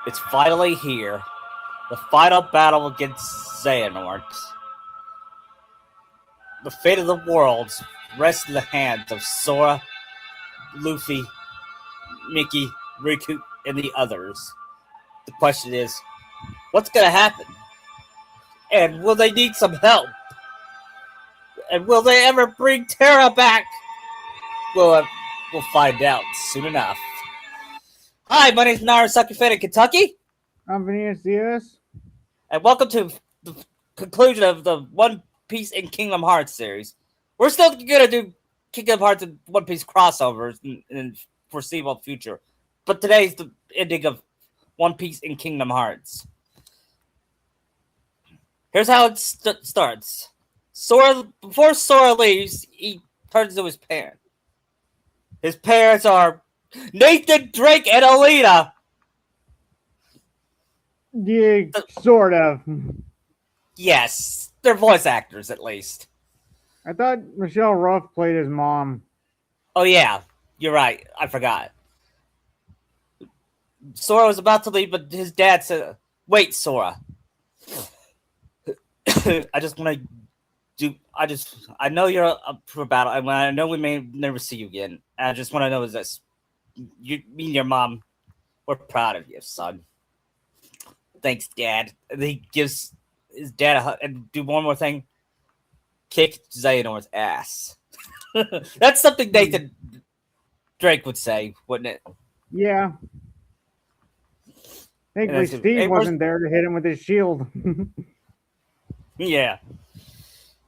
It's finally here. The final battle against Xehanort. The fate of the world rests in the hands of Sora, Luffy, Mickey, Riku, and the others. The question is, what's going to happen? And will they need some help? And will they ever bring Terra back? We'll find out soon enough. Hi, my name is Narasaki Fan in Kentucky. I'm Venus Diaz. And welcome to the conclusion of the One Piece and Kingdom Hearts series. We're still going to do Kingdom Hearts and One Piece crossovers in foreseeable future. But today's the ending of One Piece and Kingdom Hearts. Here's how it starts. Before Sora leaves, he turns to his parents. His parents are Nathan, Drake, and Alita. Yeah, sort of. Yes, they're voice actors at least. I thought Michelle Ruff played his mom. Oh yeah, you're right. I forgot. Sora was about to leave, but his dad said, "Wait, Sora. I just want to do. I know you're up for battle. I know we may never see you again. I just want to know is this. Me and your mom, we're proud of you, son. Thanks, Dad." And he gives his dad a hug and do one more thing. Kick Xehanort's ass. That's something Nathan Drake would say, wouldn't it? Yeah. Thankfully, Steve wasn't there to hit him with his shield. Yeah.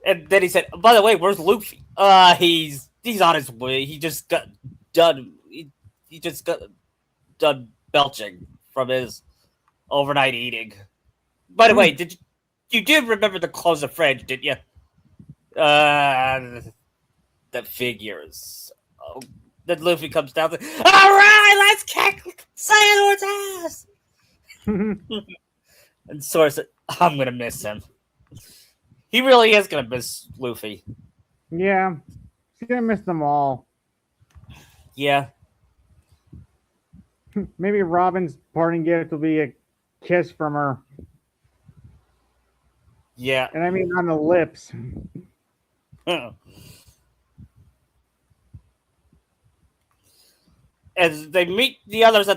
And then he said, "By the way, where's Luffy?" He's on his way. He just got done. He just got done belching from his overnight eating. By the way, you did remember to close the fridge, didn't you? The figures. Oh, then Luffy comes down. All right, let's kick Xehanort's ass. And Sora said, "I'm gonna miss him." He really is gonna miss Luffy. Yeah, he's gonna miss them all. Yeah. Maybe Robin's parting gift will be a kiss from her. Yeah. And I mean on the lips. As they meet the others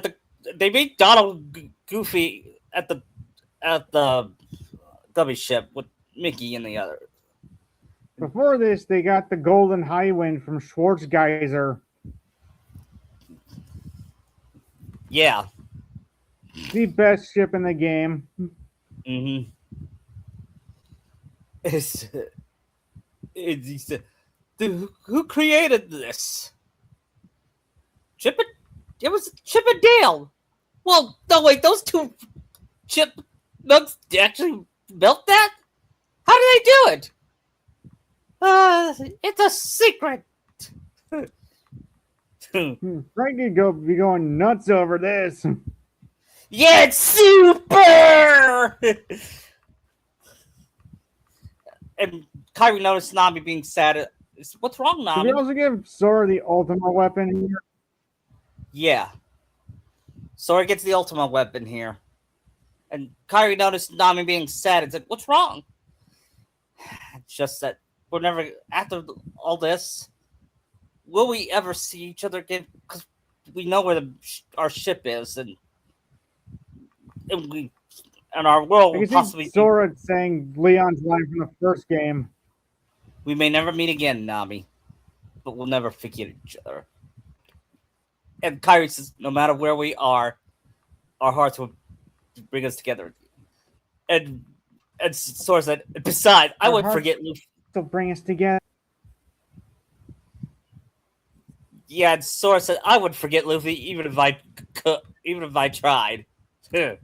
they meet Donald Goofy at the gummy ship with Mickey and the other. Before this, they got the Golden Highwind from Schwarzgeyser. Yeah. The best ship in the game. Mm-hmm. Who created this? It was Chip and Dale. Well, no, wait, those two chipmunks actually built that? How did they do it? It's a secret. Frank could be going nuts over this. Yeah, it's super! And Kyrie noticed Nami being sad. What's wrong, Nami? Did we also give Sora the ultimate weapon here? Yeah. Sora gets the ultimate weapon here. And Kyrie noticed Nami being sad and said, "What's wrong?" It's just that we're never, after all this, will we ever see each other again? Because we know where our ship is, and our world will possibly. Sora saying Leon's line from the first game. We may never meet again, Nami, but we'll never forget each other. And Kyrie says, "No matter where we are, our hearts will bring us together." And Sora said, "Besides, I would forget Luffy." They'll bring us together. Yeah, and Sora said, "I would forget Luffy even if I tried." Hey,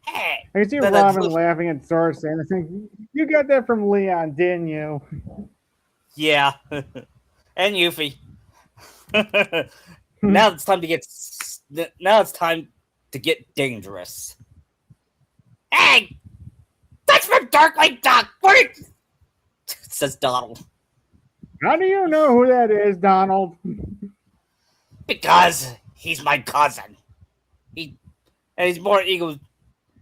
I can see Robin laughing at Sora saying, "I think you got that from Leon, didn't you?" Yeah, and Yuffie. Now it's time to get dangerous. Hey, that's from Darkwing Duck. Says Donald. How do you know who that is, Donald? Because he's my cousin. he's more ego, and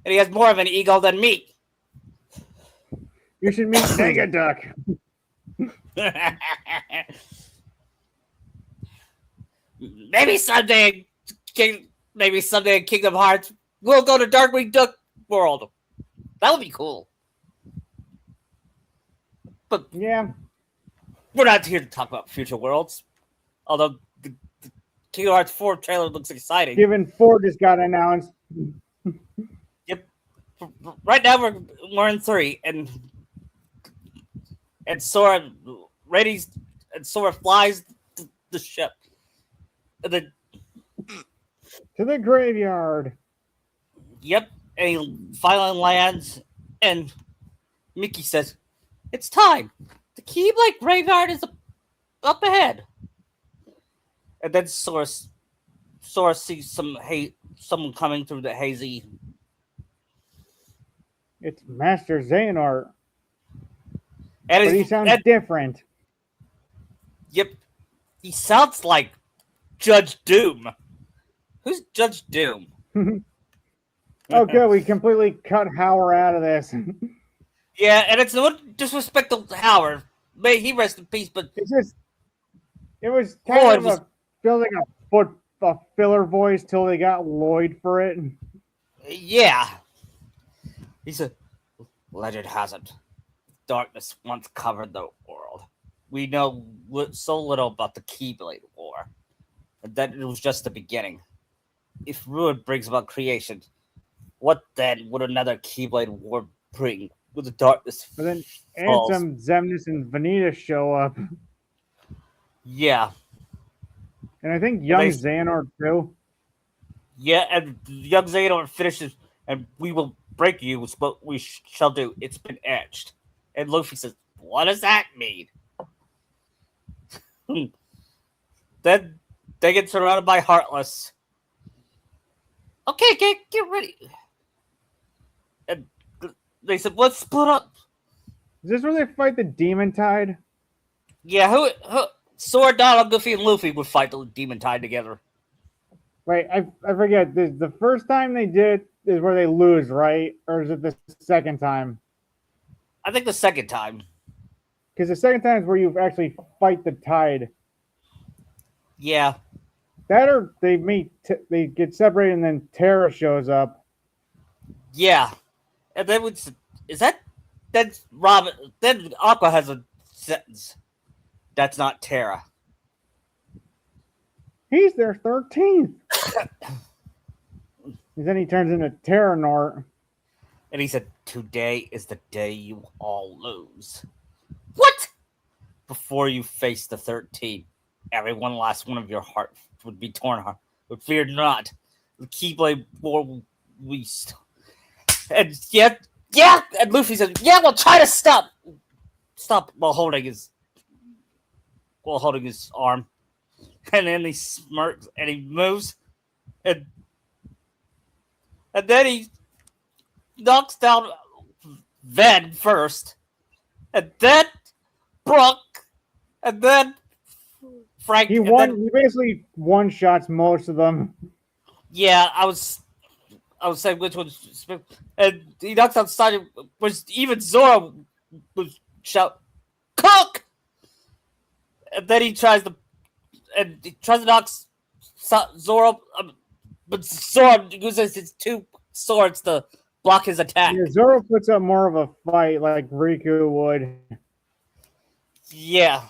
he has more of an ego than me. You should meet Negaduck. Maybe someday in Kingdom Hearts, we'll go to Darkwing Duck World. That would be cool. But yeah, we're not here to talk about future worlds. Although the Kingdom Hearts 4 trailer looks exciting. Given 4 just got announced. Yep. Right now we're in 3, and Sora flies the ship. And then to the graveyard. Yep, and he finally lands, and Mickey says, "It's time. The Keyblade graveyard is up ahead." And then Sora sees someone coming through the hazy. It's Master Xehanort. And but he sounds different. Yep, he sounds like Judge Doom. Who's Judge Doom? Oh, good. We completely cut Howard out of this. Yeah, and it's no disrespect to Howard. May he rest in peace, but it was kind of feeling a filler voice till they got Lloyd for it. Yeah. He said, "Legend has it. Darkness once covered the world. We know so little about the Keyblade War, and that it was just the beginning. If ruin brings about creation, what then would another Keyblade War bring with the darkness?" But then Ansem, Xemnas, and Vanitas show up. Yeah. And I think young Xehanort too. Yeah, and young Xehanort finishes, and we will break you, but we shall do. It's been etched. And Luffy says, "What does that mean?" Then they get surrounded by Heartless. Okay, get ready. And they said, "Let's split up." Is this where they fight the Demon Tide? Yeah, who Sora, Donald, Goofy, and Luffy would fight the Demon Tide together. Wait, I forget. The first time they did it is where they lose, right? Or is it the second time? I think the second time. Because the second time is where you actually fight the Tide. Yeah. That or they they get separated and then Terra shows up. Yeah. And then that's Robin. Then Aqua has a sentence. That's not Terra. He's their 13th. And then he turns into Terranort. And he said, "Today is the day you all lose." What? Before you face the 13, every one last one of your heart would be torn. But fear not. The Keyblade War we and yeah. And Luffy says, "Yeah, we'll try to stop while holding his arm." And then he smirks and he moves, and then he knocks down Ven first, and then Brooke, and then Frank. He basically one shots most of them. Yeah, I was saying which one's, and he knocks down Sanya, which even Zora was shout, "Cook!" And then he tries to knock Zora, but Zora uses his two swords to block his attack. Yeah, Zoro puts up more of a fight like Riku would. Yeah.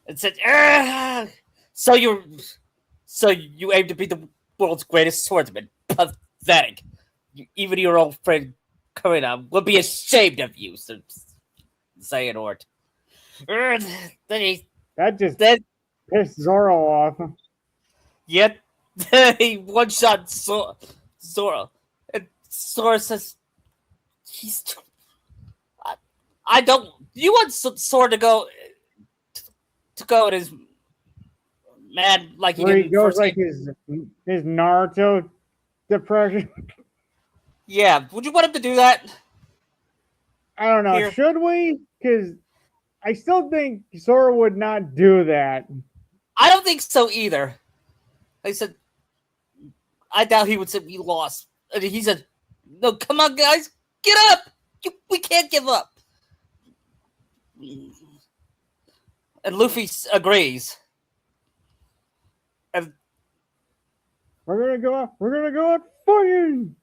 And said, "Ugh! So you aim to be the world's greatest swordsman. Pathetic. Even your old friend Karina would be ashamed of you," so Xehanort. Then pissed Zoro off. Yet he one shot Zoro. And Zoro says, I don't. You want Sora to go in his mad like he goes like his Naruto depression. Yeah, would you want him to do that? I don't know. Here. Should we? Because I still think Sora would not do that. I don't think so either. I said, I doubt he would say we lost. And he said, "No, come on, guys, get up! We can't give up." And Luffy agrees. And We're gonna go out. We're gonna go out fighting.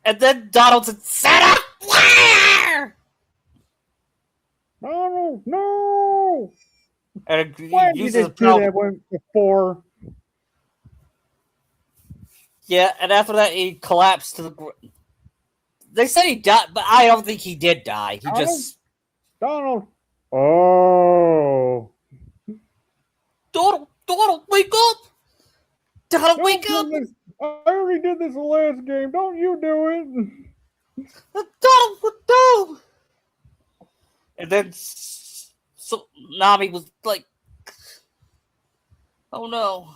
then Donald said, "Set up fire!" No, no. And he Why did you uses just do that one before? Yeah, and after that, he collapsed to the ground. They said he died, but I don't think he did die. He just. Donald. Oh. Donald, wake up! Donald, wake up! I already did this last game. Don't you do it? Donald, no! And then so Nami was like, "Oh no!"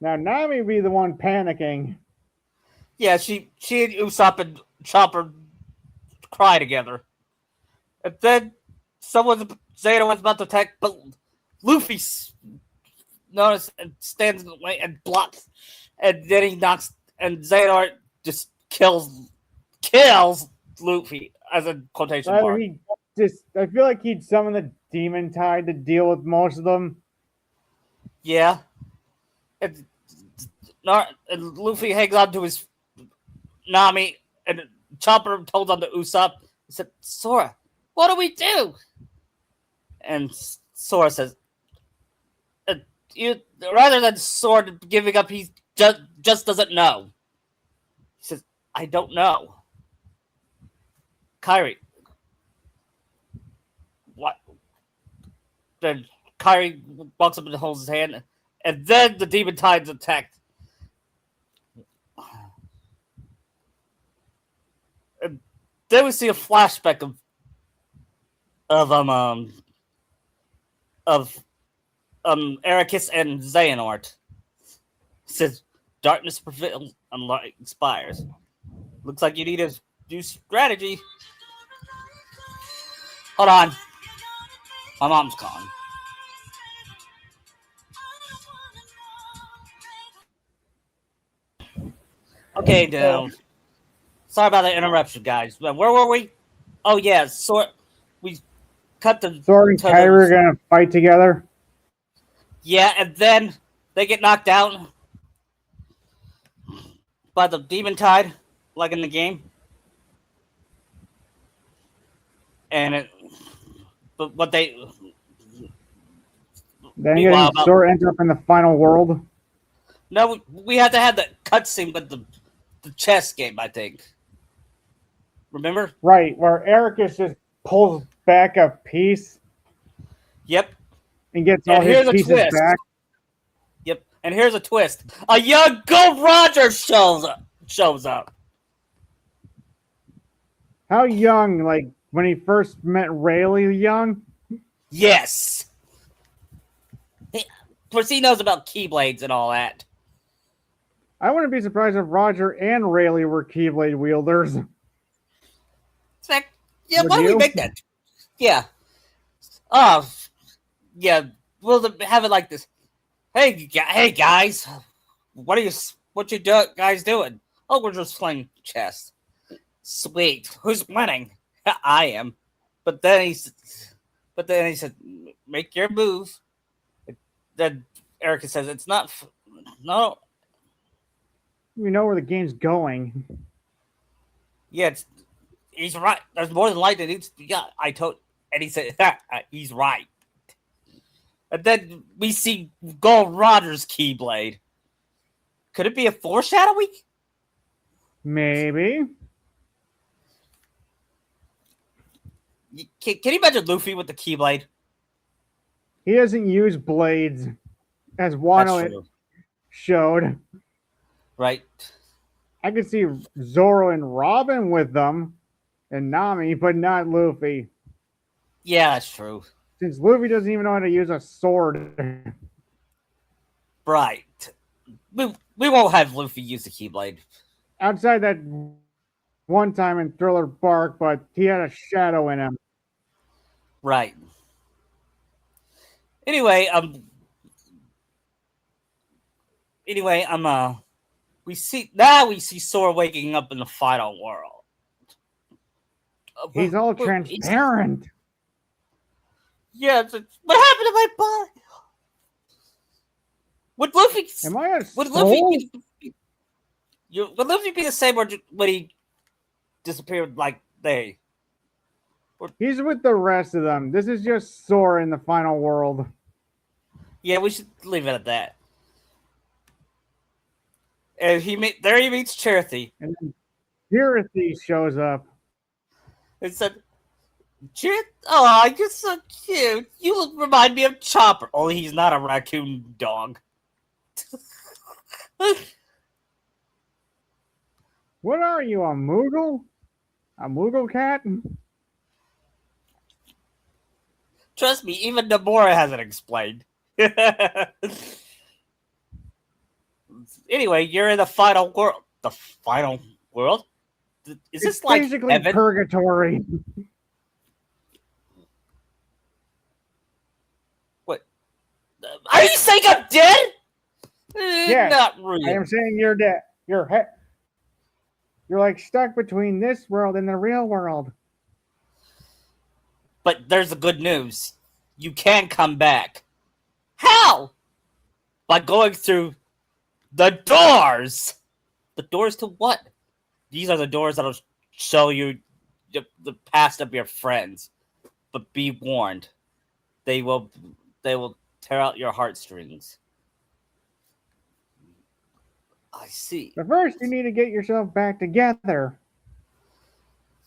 Now Nami be the one panicking. Yeah, she and Usopp and Chopper cry together, and then Zeta was about to attack, but Luffy notices and stands in the way and blocks, and then he knocks, and Xehanort just kills Luffy as a quotation mark. I feel like he'd summon the Demon Tide to deal with most of them. Yeah. And Luffy hangs on to his Nami, and Chopper holds on to Usopp. He said, "Sora, what do we do?" And Sora says, rather than Sora giving up, he just doesn't know. He says, "I don't know." Kyrie. What? Then Kyrie walks up and holds his hand, and then the Demon Tide's attacked. And then we see a flashback of Ericus and Xehanort. It says, "Darkness prevails and light inspires." Looks like you need a new strategy. Hold on. My mom's calling. Okay, now. Sorry about the interruption, guys. Where were we? Oh, yeah. We cut the. Sora and Kyrie are going to fight together. Yeah, and then they get knocked out by the Demon Tide, like in the game. And but they. Then Sora ends up in the final world. No, we had to have the cutscene with the chess game, I think. Remember? Right, where Ericus just pulls back a piece. Yep. And gets all his pieces back. Yep. And here's a twist. A young Gold Roger shows up. How young? Like when he first met Rayleigh young? Yes. Plus he knows about Keyblades and all that. I wouldn't be surprised if Roger and Rayleigh were Keyblade wielders. It's like, yeah, why don't we make that? Yeah. Oh, yeah. We'll have it like this. Hey guys, what you guys doing? Oh, we're just playing chess. Sweet. Who's winning? I am. But then he said, "Make your move." Then Erica says, "It's not. No." We know where the game's going. Yeah, he's right. There's more than light that needs to be got. And he said, "He's right." And then we see Gold Roger's Keyblade. Could it be a foreshadowing? Maybe. Can you imagine Luffy with the Keyblade? He doesn't use blades, as Wano showed. Right. I could see Zoro and Robin with them, and Nami, but not Luffy. Yeah, that's true. Since Luffy doesn't even know how to use a sword. Right. We won't have Luffy use the Keyblade. Outside that one time in Thriller Bark, but he had a shadow in him. Right. Anyway, We see Sora waking up in the final world. He's all He's- transparent. Yeah, what happened to my body? Would Luffy? Am I a Would soul? Would Luffy be the same, or would he disappear like they? He's with the rest of them. This is just Sora in the final world. Yeah, we should leave it at that. And he meets Charity. And then Dorothy shows up. And said, "Oh, you're so cute. You remind me of Chopper. Only he's not a raccoon dog." What are you, a Moogle? A Moogle cat? Trust me, even Nomura hasn't explained. Anyway, you're in the final world. The final world? Is It's this like basically heaven? purgatory. What? Are you saying I'm dead? Yeah, Not really. I am saying you're dead. You're like stuck between this world and the real world. But there's the good news. You can come back. How? By going through the doors. The doors to what? These are the doors that'll show you the past of your friends. But be warned, they will tear out your heartstrings. I see. But first, you need to get yourself back together.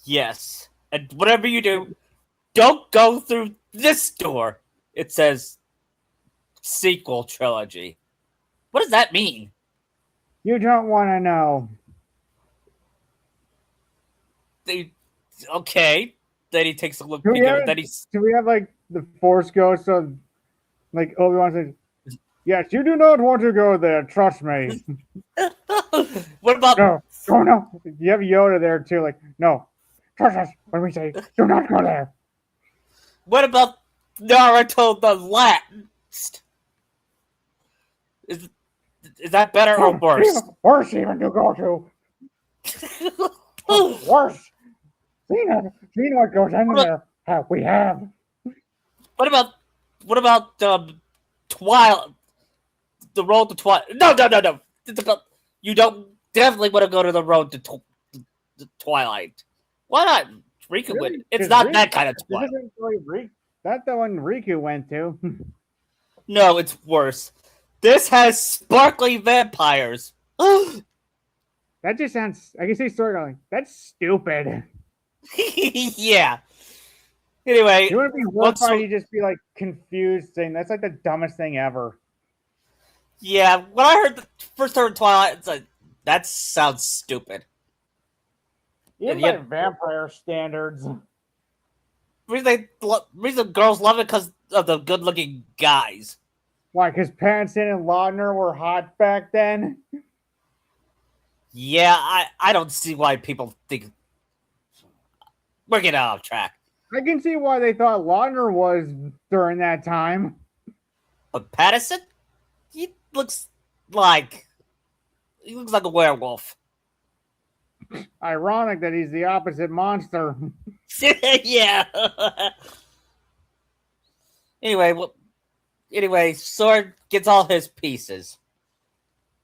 Yes. And whatever you do, don't go through this door. It says sequel trilogy. What does that mean? You don't want to know. Okay. Then he takes a look. Do we have like the Force Ghost of like Obi-Wan says, "Yes, you do not want to go there. Trust me." What about No, oh no. You have Yoda there too. Like, no, trust us when we say, "Do not go there." what about Naruto the Last? Is that better or worse? Worse even to go to. Worse. Seen what goes in there. We have. What about Twilight? The road to Twilight? No. It's about, you don't definitely want to go to the road to Twilight. Why not? Riku Really? would. It's not that kind of This Twilight. isn't really That's the one Riku went to. No, it's worse. This has sparkly vampires. That just sounds. I can see story going. That's stupid. Yeah. Anyway, You wouldn't be horrified. You just be like confused, saying that's like the dumbest thing ever. yeah. When I first heard Twilight, it's like that sounds stupid. Even by vampire standards. Reason girls love it because of the good-looking guys. Why? Because Pattinson and Lautner were hot back then. Yeah, I don't see why people think we're getting off track. I can see why they thought Lautner was during that time. But Patterson, he looks like a werewolf. Ironic that he's the opposite monster. Yeah. Anyway, Sword gets all his pieces.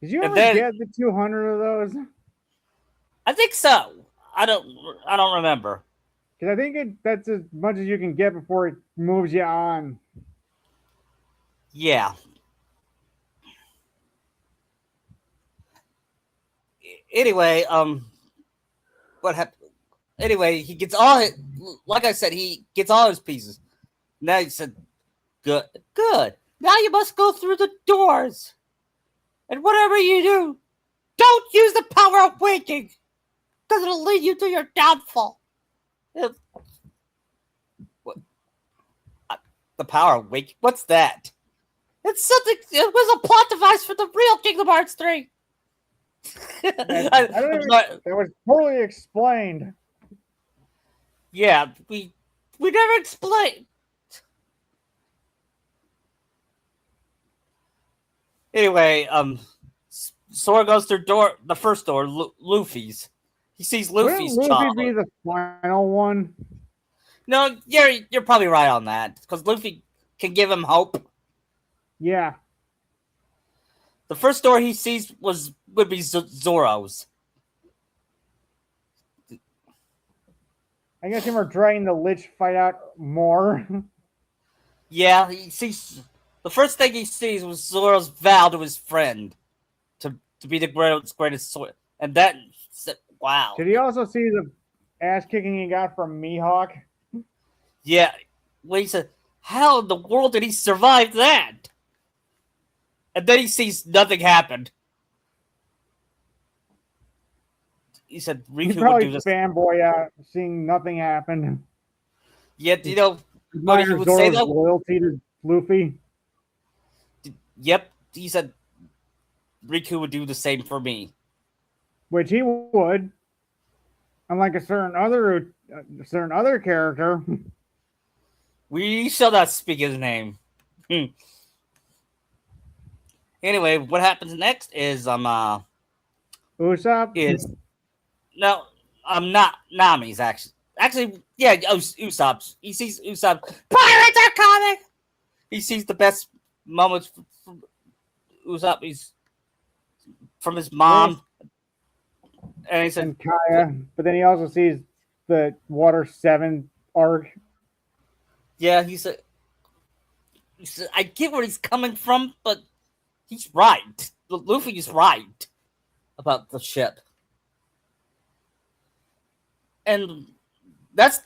Did you ever get the 200 of those? I think so. I don't remember. Because I think that's as much as you can get before it moves you on. Yeah. Anyway, what happened? Anyway, he gets all his, like I said, he gets all his pieces. Now he said, good. Now you must go through the doors. And whatever you do, don't use the power of waking, because it'll lead you to your downfall. What? The power of waking? What's that? It's something. It was a plot device for the real Kingdom Hearts 3. That was poorly explained. Yeah, we never explained. Anyway, Sora goes through the first door, Luffy's. He sees Wouldn't Luffy's Luffy child. be the final one? No, you're probably right on that because Luffy can give him hope. Yeah. The first door he sees would be Zoro's. I guess him are dragging the Lich fight out more. Yeah, he sees the first thing he sees was Zoro's vow to his friend to be the greatest sword, and that wow. Did he also see the ass kicking he got from Mihawk? Yeah, well, he said, "How in the world did he survive that?" And then he sees nothing happened. He said He Riku would probably do this. fanboy out, seeing nothing happen. Yet, you know what he Admire would say Zoro's though? loyalty to Luffy. Yep, he said Riku would do the same for me. Which he would, unlike a certain other character. We shall not speak his name. Anyway, what happens next is Usopp. is no not Nami's actually yeah Usopp's. He sees Usopp. Pirates are coming. He sees the best moments from Usopp. He's from his mom, and he said, And Kaya, but then he also sees the Water 7 arc. "Yeah." He said, "I get where he's coming from, but he's right. Luffy's right about the ship." And that's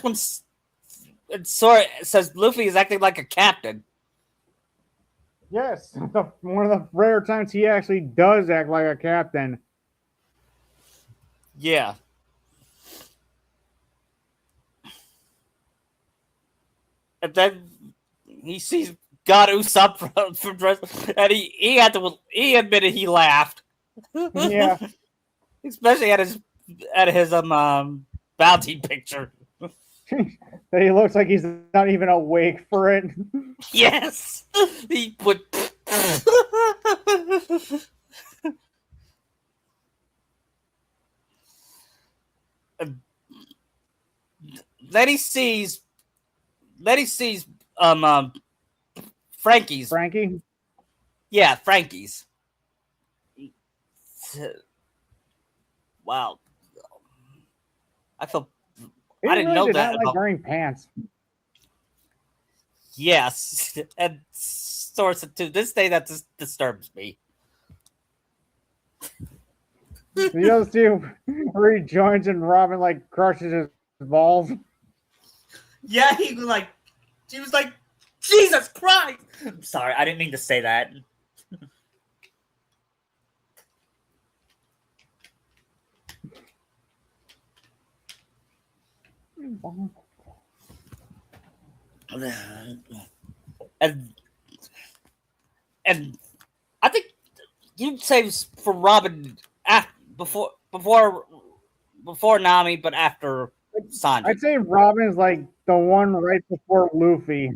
when Sora says Luffy is acting like a captain. Yes, one of the rare times he actually does act like a captain. Yeah. And then he sees God Usopp from dress, and he admitted he laughed. Yeah. Especially at his bounty picture. That he looks like he's not even awake for it. Yes, he put. Then he sees. Then he sees Frankie's. Frankie? Yeah, Frankie's. Wow. I felt. He I didn't really know did that not like about. wearing pants. Yes, and source to this day that disturbs me. The other two where he joins and Robin like crushes his balls. Yeah, he was like, Jesus Christ! I'm sorry, I didn't mean to say that. And I think you'd say for Robin before Nami, but after Sanji. I'd say Robin's like the one right before Luffy.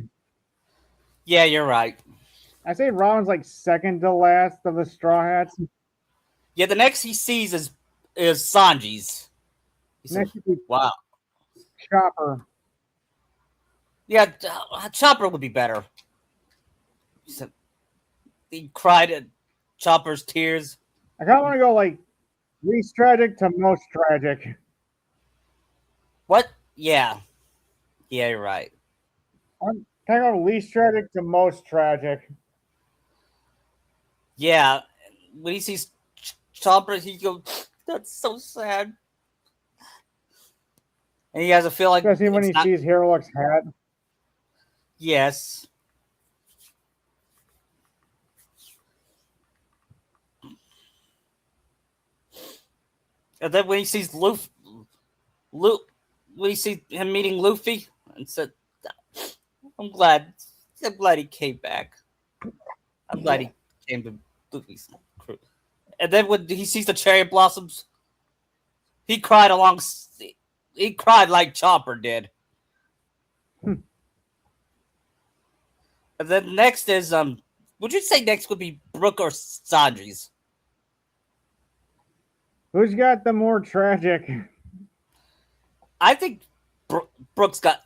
Yeah, you're right. I'd say Robin's like second to last of the Straw Hats. Yeah, the next he sees is Sanji's. Next would be Wow. Chopper. Yeah, Chopper would be better. He cried at Chopper's tears. I kind of want to go like least tragic to most tragic. What? Yeah. Yeah, you're right. I'm kind of go least tragic to most tragic. Yeah. When he sees Chopper, he goes, "That's so sad." And he has a feel like Especially when he sees Herlock's hat. Yes. And then when he sees when he sees him meeting Luffy, and said, I'm glad he came back. I'm glad he came to Luffy's crew." And then when he sees the cherry blossoms, he cried He cried like Chopper did. And then next is would you say next would be Brook or Sanji's? Who's got the more tragic? I think Brooks got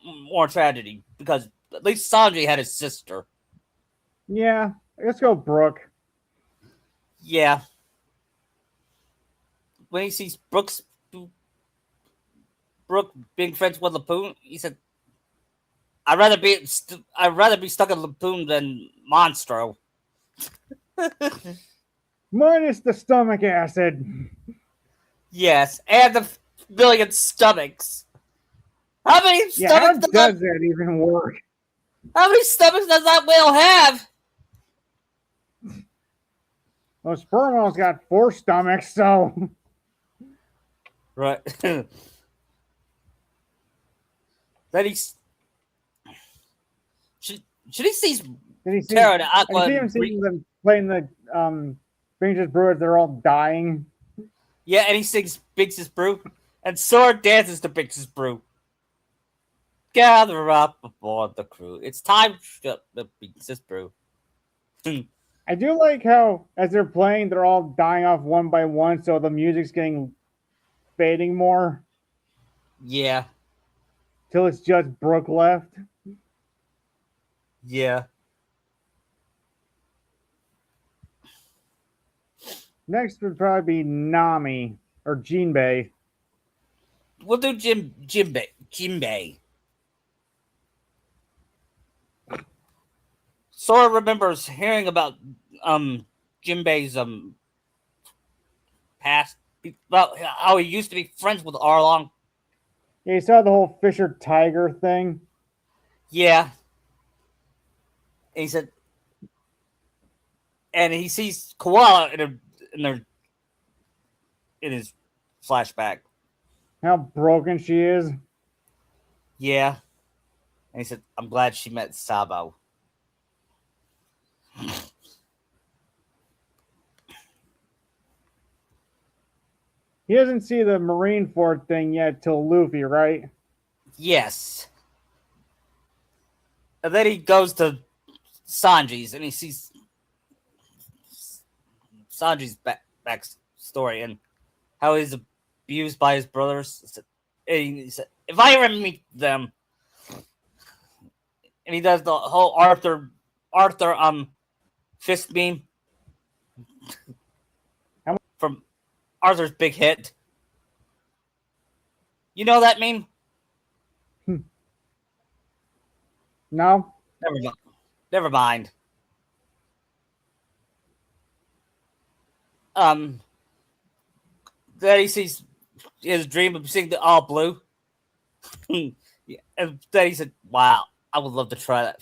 more tragedy because at least Sanjay had his sister. Yeah, let's go Brooke. Yeah. When he sees Brooke being friends with Lapoon, he said, I'd rather be stuck in Lapoon than Monstro." Minus the stomach acid. Yes, and the million stomachs. How many Yeah, how stomachs does that even work? How many stomachs does that whale have? Well, sperm whale's got 4 stomachs, so Right. Then he's should he sees did he see? Terra and I Aqua see him seeing them playing the Binge's Brewers. They're all dying. yeah, and he sings Big's Brew, and Sora dances to Big's Brew. Gather up aboard the crew. It's time to shut the Big's Brew. I do like how, as they're playing, they're all dying off one by one, so the music's getting fading more Yeah, till it's just Brooke left. yeah. Next would probably be Nami or Jinbei. We'll do Jimbei. Sora remembers hearing about Jimbei's past, about how he used to be friends with Arlong. Yeah, you saw the whole Fisher Tiger thing. Yeah. And he said, and he sees Koala in his flashback. How broken she is. Yeah. And he said, I'm glad she met Sabo. He doesn't see the Marineford thing yet till Luffy, right? Yes. And then he goes to Sanji's and he sees Sanji's back story and how he's abused by his brothers. And he said, if I ever meet them, and he does the whole Arthur fist meme from Arthur's Big Hit. You know that meme? No? Never mind. Then he sees his dream of seeing the all blue. Yeah, and then he said, wow, I would love to try that.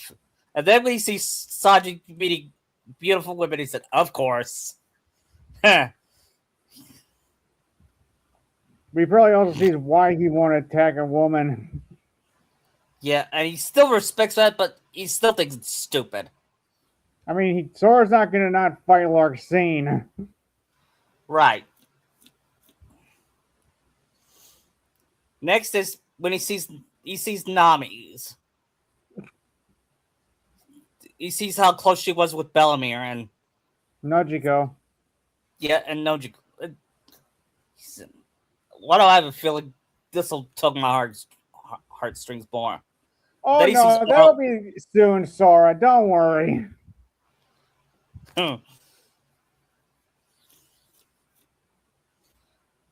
And then when he sees Sanji meeting beautiful women, he said, of course. We probably also see why he won't attack a woman. Yeah, and he still respects that, but he still thinks it's stupid. I mean, Sora's not going to not fight Larxene. Right. Next is when he sees Nami's. He sees how close she was with Bellamere and Nojiko. yeah, and Nojiko. Why do I have a feeling this will tug my heartstrings more? Oh no, that'll be soon, Sora. Don't worry. And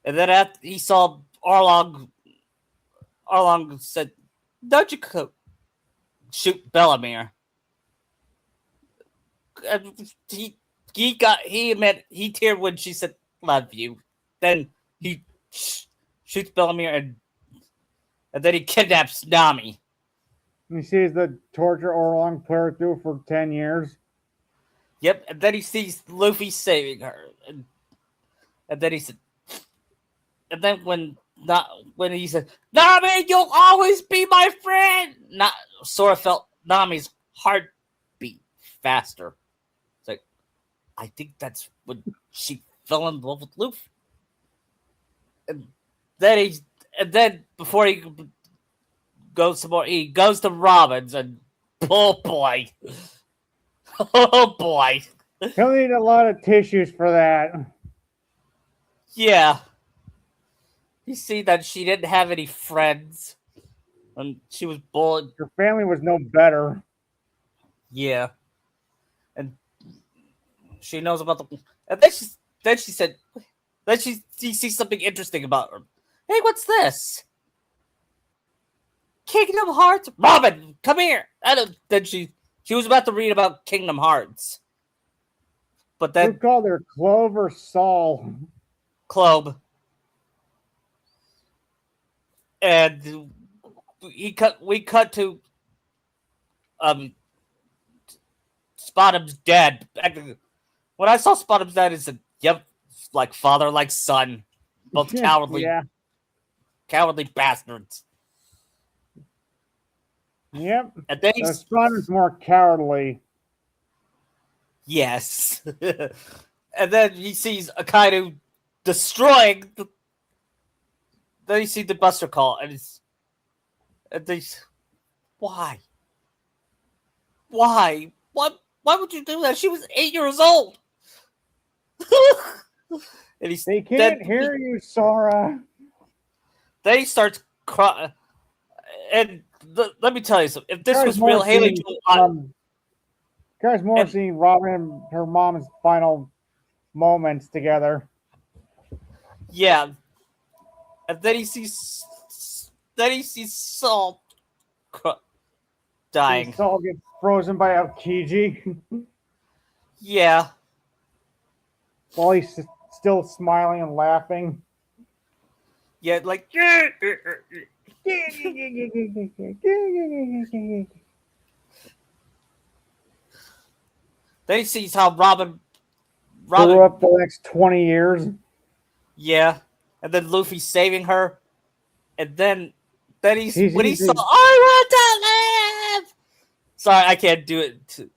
then he saw Arlong said, Nojiko shoot Bellamere. And he teared when she said love you. Then he shoots Bellamere and then he kidnaps Nami. He sees the torture Arlong put her through for 10 years. Yep, and then he sees Luffy saving her. And then he said, and then when he said, Nami, you'll always be my friend. Sora felt Nami's heart beat faster. It's like, I think that's when she fell in love with Luffy. And then before he goes some more, he goes to Robin's and oh boy. Oh boy. He'll need a lot of tissues for that. Yeah. You see that she didn't have any friends. And she was bullied. Your family was no better. Yeah. And she knows about the. And then she said. Then she sees something interesting about her. Hey, what's this? Kingdom Hearts? Robin, come here. And then she was about to read about Kingdom Hearts. But Who then called her Clover Saul? Clobe. And we cut to um Spottum's dad. When I saw Spottum's dad, it's a yep, like father, like son, both Yeah. cowardly bastards. Yep. And then The he's son is more cowardly. yes, and then he sees Akainu destroying. Then you see the Buster Call, and they why, why would you do that? She was 8 years old. And he's They can't hear you, Sora. Then he starts crying. And let me tell you something. If this Guys, was more real, Haley scene Joel, Guys, more and- seeing Robin and her mom's final moments together. yeah. And then he sees Saul dying. Saul gets frozen by Aokiji Yeah. while he's still smiling and laughing. Yeah, like then he sees how Robin Grew up the next 20 years. yeah. And then Luffy saving her. And then when he saw He's- I want to live. Sorry, I can't do it.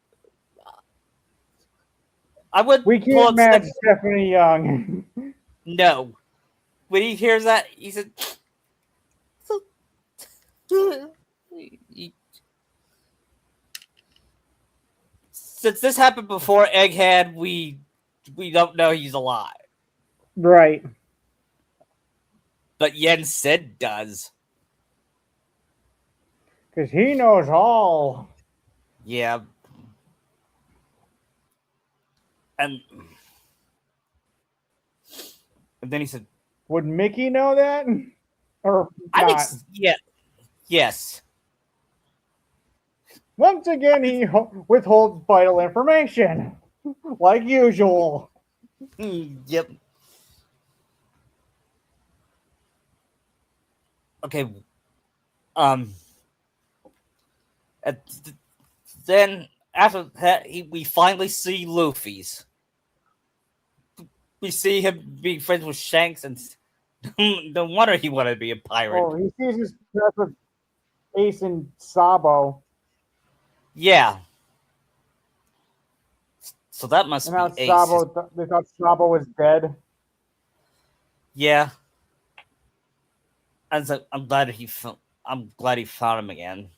I would We pull can't up match Stephanie Young. No. When he hears that, he said since this happened before Egghead, we don't know he's alive. Right. But Yen Sid does. Because he knows all. Yeah. And then he said, Would Mickey know that? Or I not? think, yeah. Yes. Once again, he withholds vital information. Like usual. Yep. Okay. Um. Then after that, we finally see Luffy's. We see him being friends with Shanks, and no wonder he wanted to be a pirate. Oh, he sees his friends with Ace and Sabo. Yeah. So that must And how be Ace. Sabo, they thought Sabo was dead. Yeah. I'm glad I'm glad he found him again.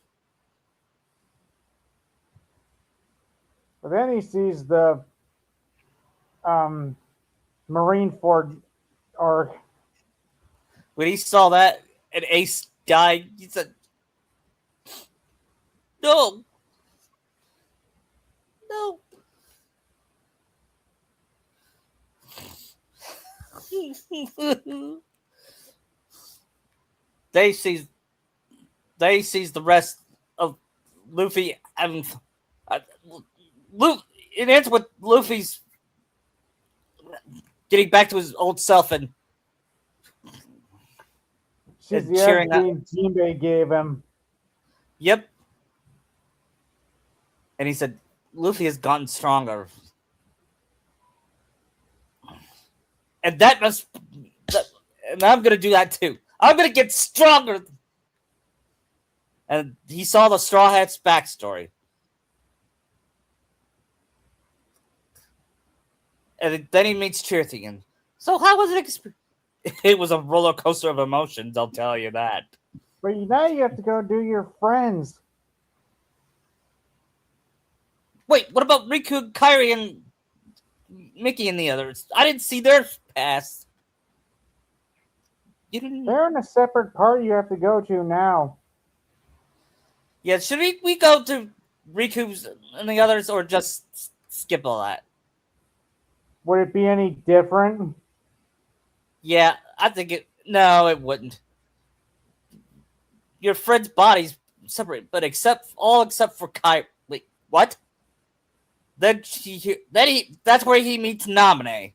But then he sees the Marineford arc. When he saw that and Ace died, he said, "No, no." they sees the rest of Luffy and it ends with Luffy's getting back to his old self and She's the cheering FD Jinbei gave him. Yep. And he said, Luffy has gotten stronger. And and I'm going to do that too. I'm going to get stronger. And he saw the Straw Hat's backstory. And then he meets Chirthian. So how was it? It was a roller coaster of emotions, I'll tell you that. But now you have to go do your friends. Wait, what about Riku, Kairi, and Mickey and the others? I didn't see their past. You didn't. They're in a separate part you have to go to now. Yeah, should we go to Riku's and the others, or just skip all that? Would it be any different? Yeah, I think it. No, it wouldn't. Your friend's body's separate, but except for Kai. Wait, what? Then he. That's where he meets Namine.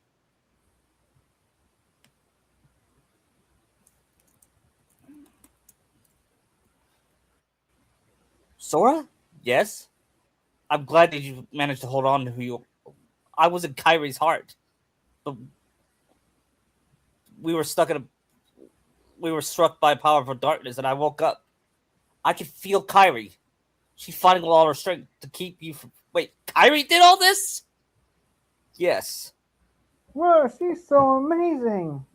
Sora? Yes. I'm glad that you managed to hold on to who you. I was in Kyrie's heart, but we were stuck in a. We were struck by powerful darkness, and I woke up. I could feel Kyrie. She's fighting with all her strength to keep you from. Wait, Kyrie did all this? Yes. Whoa, she's so amazing.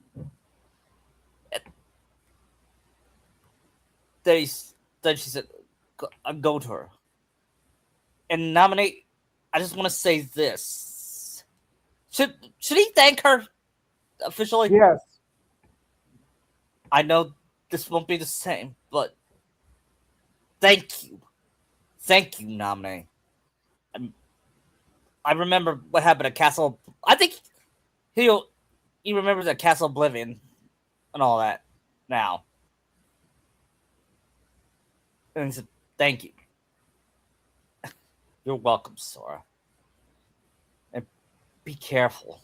Then, then she said, go to her. And nominate. I just want to say this. Should he thank her officially? Yes. I know this won't be the same, but thank you. Thank you, Nominee. I remember what happened at Castle. I think he remembers at Castle Oblivion and all that now. And he said, thank you. You're welcome, Sora. And be careful.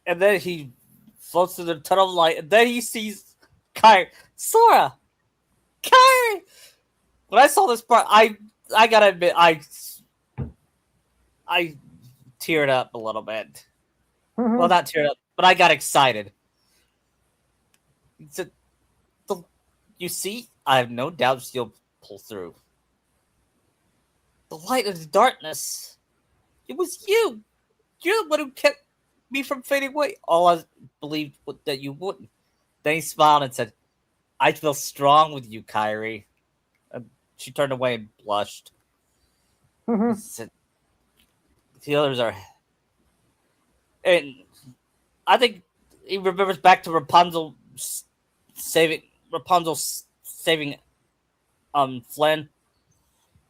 And then he floats through the tunnel of light, and then he sees Kyrie. Sora! Kyrie! When I saw this part, I gotta admit, I teared up a little bit. Well, not teared up, but I got excited. He said, you see, I have no doubts you'll pull through. The light and the darkness. It was you. You're the one who kept me from fading away. All I believed that you wouldn't. Then he smiled and said, I feel strong with you, Kyrie. And she turned away and blushed. He said, the others are. And I think he remembers back to Rapunzel saving Flynn.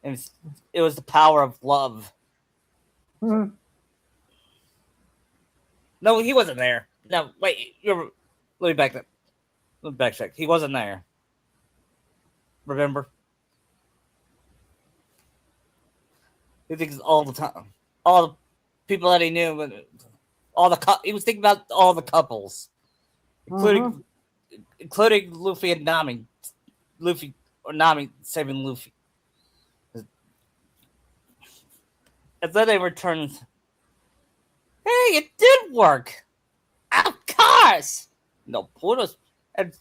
And it was the power of love. No, he wasn't there. No, wait. Let me back up. Let me backtrack. He wasn't there. Remember? He thinks all the time. All the people that he knew. He was thinking about all the couples. Including Luffy and Nami. Nami saving Luffy. And then they returned. Hey, it did work! Of course! No, Pluto's. And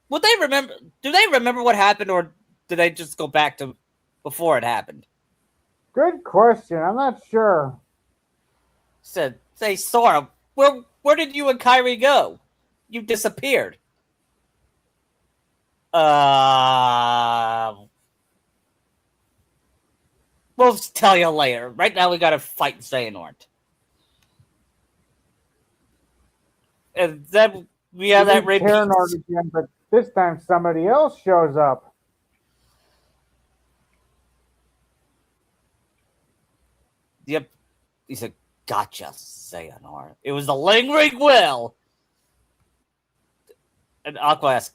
would they remember? Do they remember what happened, or did they just go back to before it happened? Good question. I'm not sure. Said, say, Sora, where did you and Kyrie go? You disappeared. We'll tell you later. Right now, we gotta fight Xehanort. And then we have that repeat. Again, but this time somebody else shows up. Yep. He said, gotcha, Xehanort. It was the lingering will. And Aqua asked,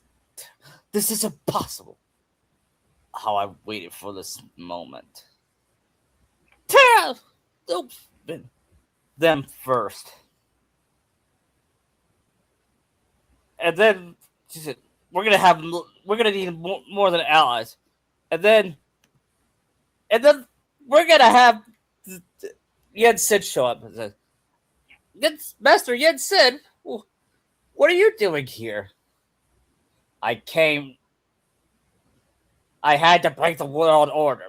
this is impossible. How I waited for this moment. Tara! Them first. And then she said, we're gonna need more than allies. And then we're gonna have Yen Sid show up and said, Master Yen Sid, what are you doing here? I had to break the world order.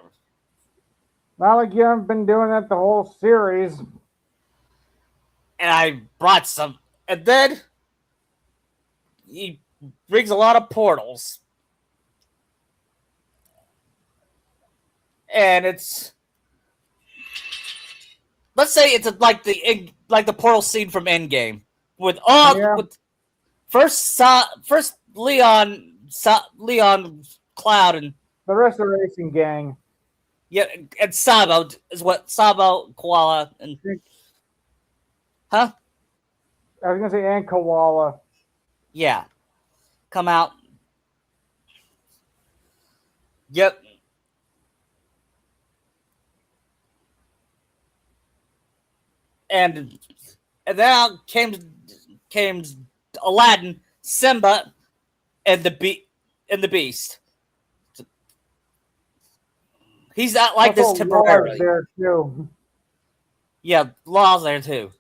Not like you haven't been doing that the whole series. And I brought some. And then he brings a lot of portals. and it's, let's say it's like the portal scene from Endgame with Yeah. first Leon, Cloud, and The rest of the racing gang. yeah, and Sabo is what Sabo, Koala, and huh? I was gonna say and Koala. Yeah, come out. Yep. And then came Aladdin, Simba, and the Beast. He's not like this Also, Lars temporarily. there too. Yeah, Law's there too.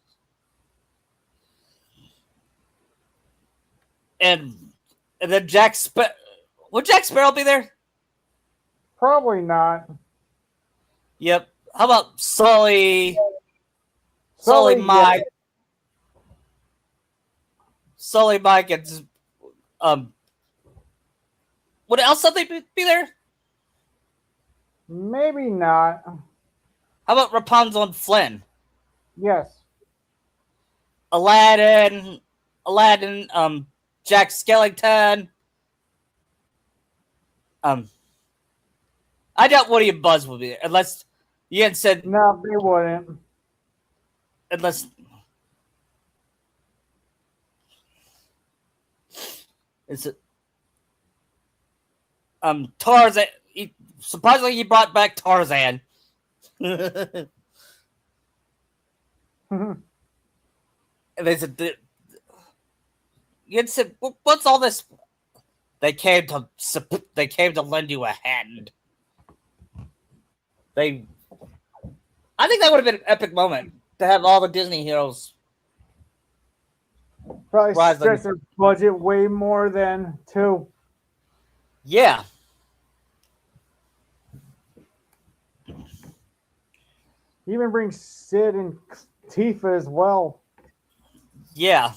And then would Jack Sparrow be there? Probably not. Yep. How about Sully Sully, Mike, yeah, Sully Mike, and would Elsa be there? maybe not. How about Rapunzel and Flynn? Yes. Aladdin, Jack Skellington. I doubt Woody and Buzz will be there unless you had said No, they wouldn't. unless it's Tarzan. Surprisingly, he brought back Tarzan. And they said, you had said, "What's all this?" They came to lend you a hand. I think that would have been an epic moment to have all the Disney heroes. Probably Rise like- stretch their budget way more than two. Yeah. Even bring Sid and Tifa as well. Yeah.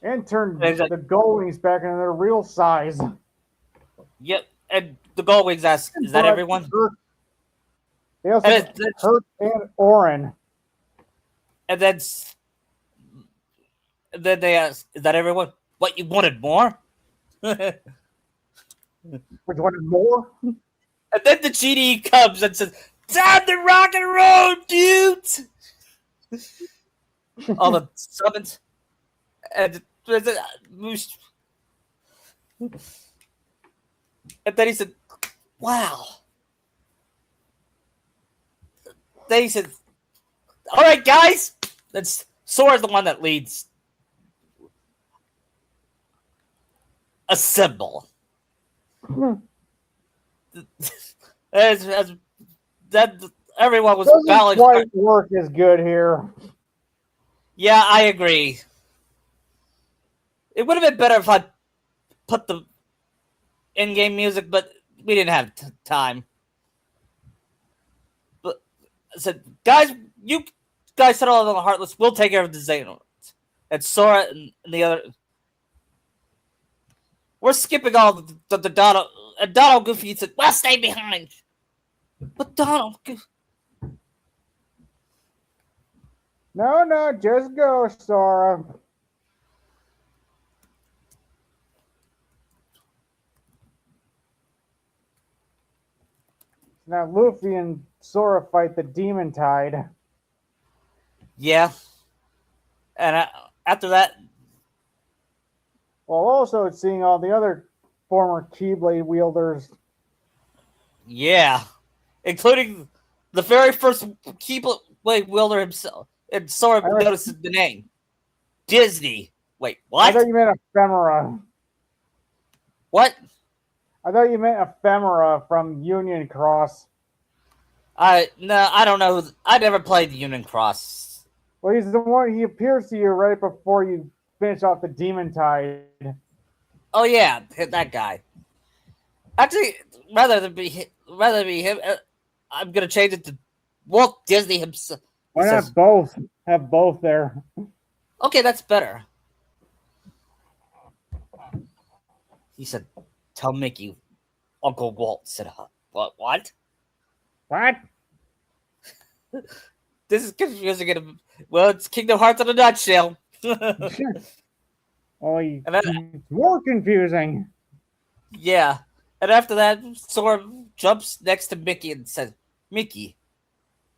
And turn Exactly. the Goldwings back into their real size. Yep. And the Goldwings ask, is that But everyone? They also And Hurt and Orin. And then they ask, is that everyone? What, you wanted more? And Which wanted more? then the genie comes and says, time to rock and roll, dudes! All the summons. And then he said, wow. Then he said, all right, guys. That's Sora's the one that leads. Assemble. as that everyone was Doesn't bowing. quite work as good here. Yeah, I agree. It would have been better if I put the in-game music, but we didn't have time. But I said, guys, you guys settle on the Heartless. We'll take care of the Xehanort. And Sora and the other. We're skipping all the Donald. And Donald Goofy said, well, stay behind. But Donald Goofy. No, just go, Sora. Now Luffy and Sora fight the Demon Tide. Yeah. And after that. While also seeing all the other former Keyblade wielders. Yeah. Including the very first Keyblade wielder himself. And Sora notices the name. Disney. Wait, what? I thought you meant Ephemera. What? I thought you meant Ephemera from Union Cross. No, I don't know. I never played the Union Cross. Well, he's the one. He appears to you right before you finish off the Demon Tide. Oh yeah, hit that guy. Actually, rather than be him, I'm gonna change it to Walt Disney himself. Why not both? Have both there. Okay, that's better. He said, "Tell Mickey, Uncle Walt said, what? What? This is confusing. Well, it's Kingdom Hearts in a nutshell. Oh, And then, it's more confusing. yeah. And after that, Sora jumps next to Mickey and says, Mickey,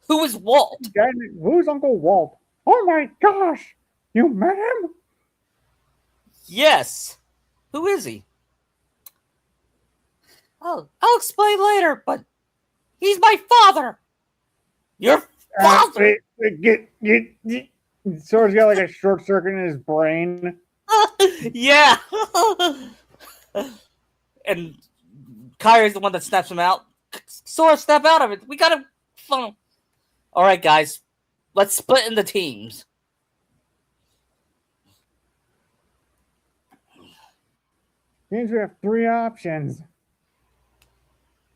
who is Walt? Who's Uncle Walt? Oh my gosh! You met him? Yes. Who is he? Oh, I'll explain later, but he's my father. Your father? Sora's got like a short circuit in his brain. Yeah. And Kyrie's the one that snaps him out. Sora, snap out of it. We gotta funnel. All right, guys. Let's split into teams. Means we have 3 options.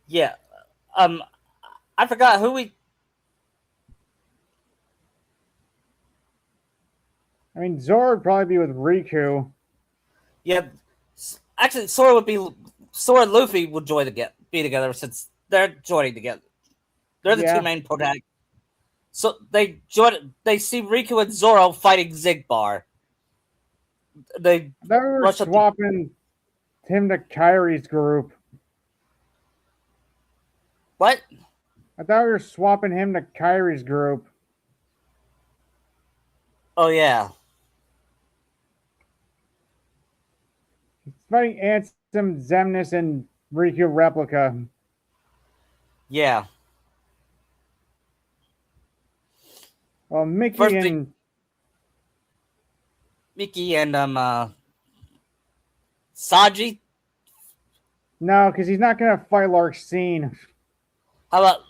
Yeah. I forgot who we. I mean, Zora would probably be with Riku. Yeah. Actually, Sora and Luffy would be together since they're joining together. They're the two main protagonists. So they see Riku and Zoro fighting Zigbar. They were swapping him to Kyrie's group. What? I thought we were swapping him to Kyrie's group. Oh, yeah. He's fighting Ansem, Xemnas, and Riku Replica. Yeah. Well, Mickey and Sanji? No, because he's not going to fight Larxene. How about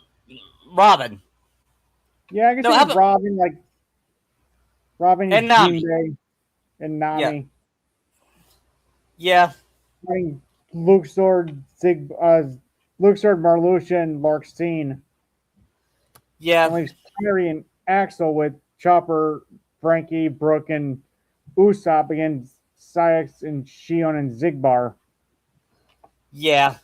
Robin? Yeah, I guess Robin, like Robin and Nami. And Nami. Yeah. Fighting Luxord, Marluxia, and Larxene. Yeah. And leaves Kyrie and Axel with Chopper, Frankie, Brooke, and Usopp against Syx and Shion and Zigbar. Yeah.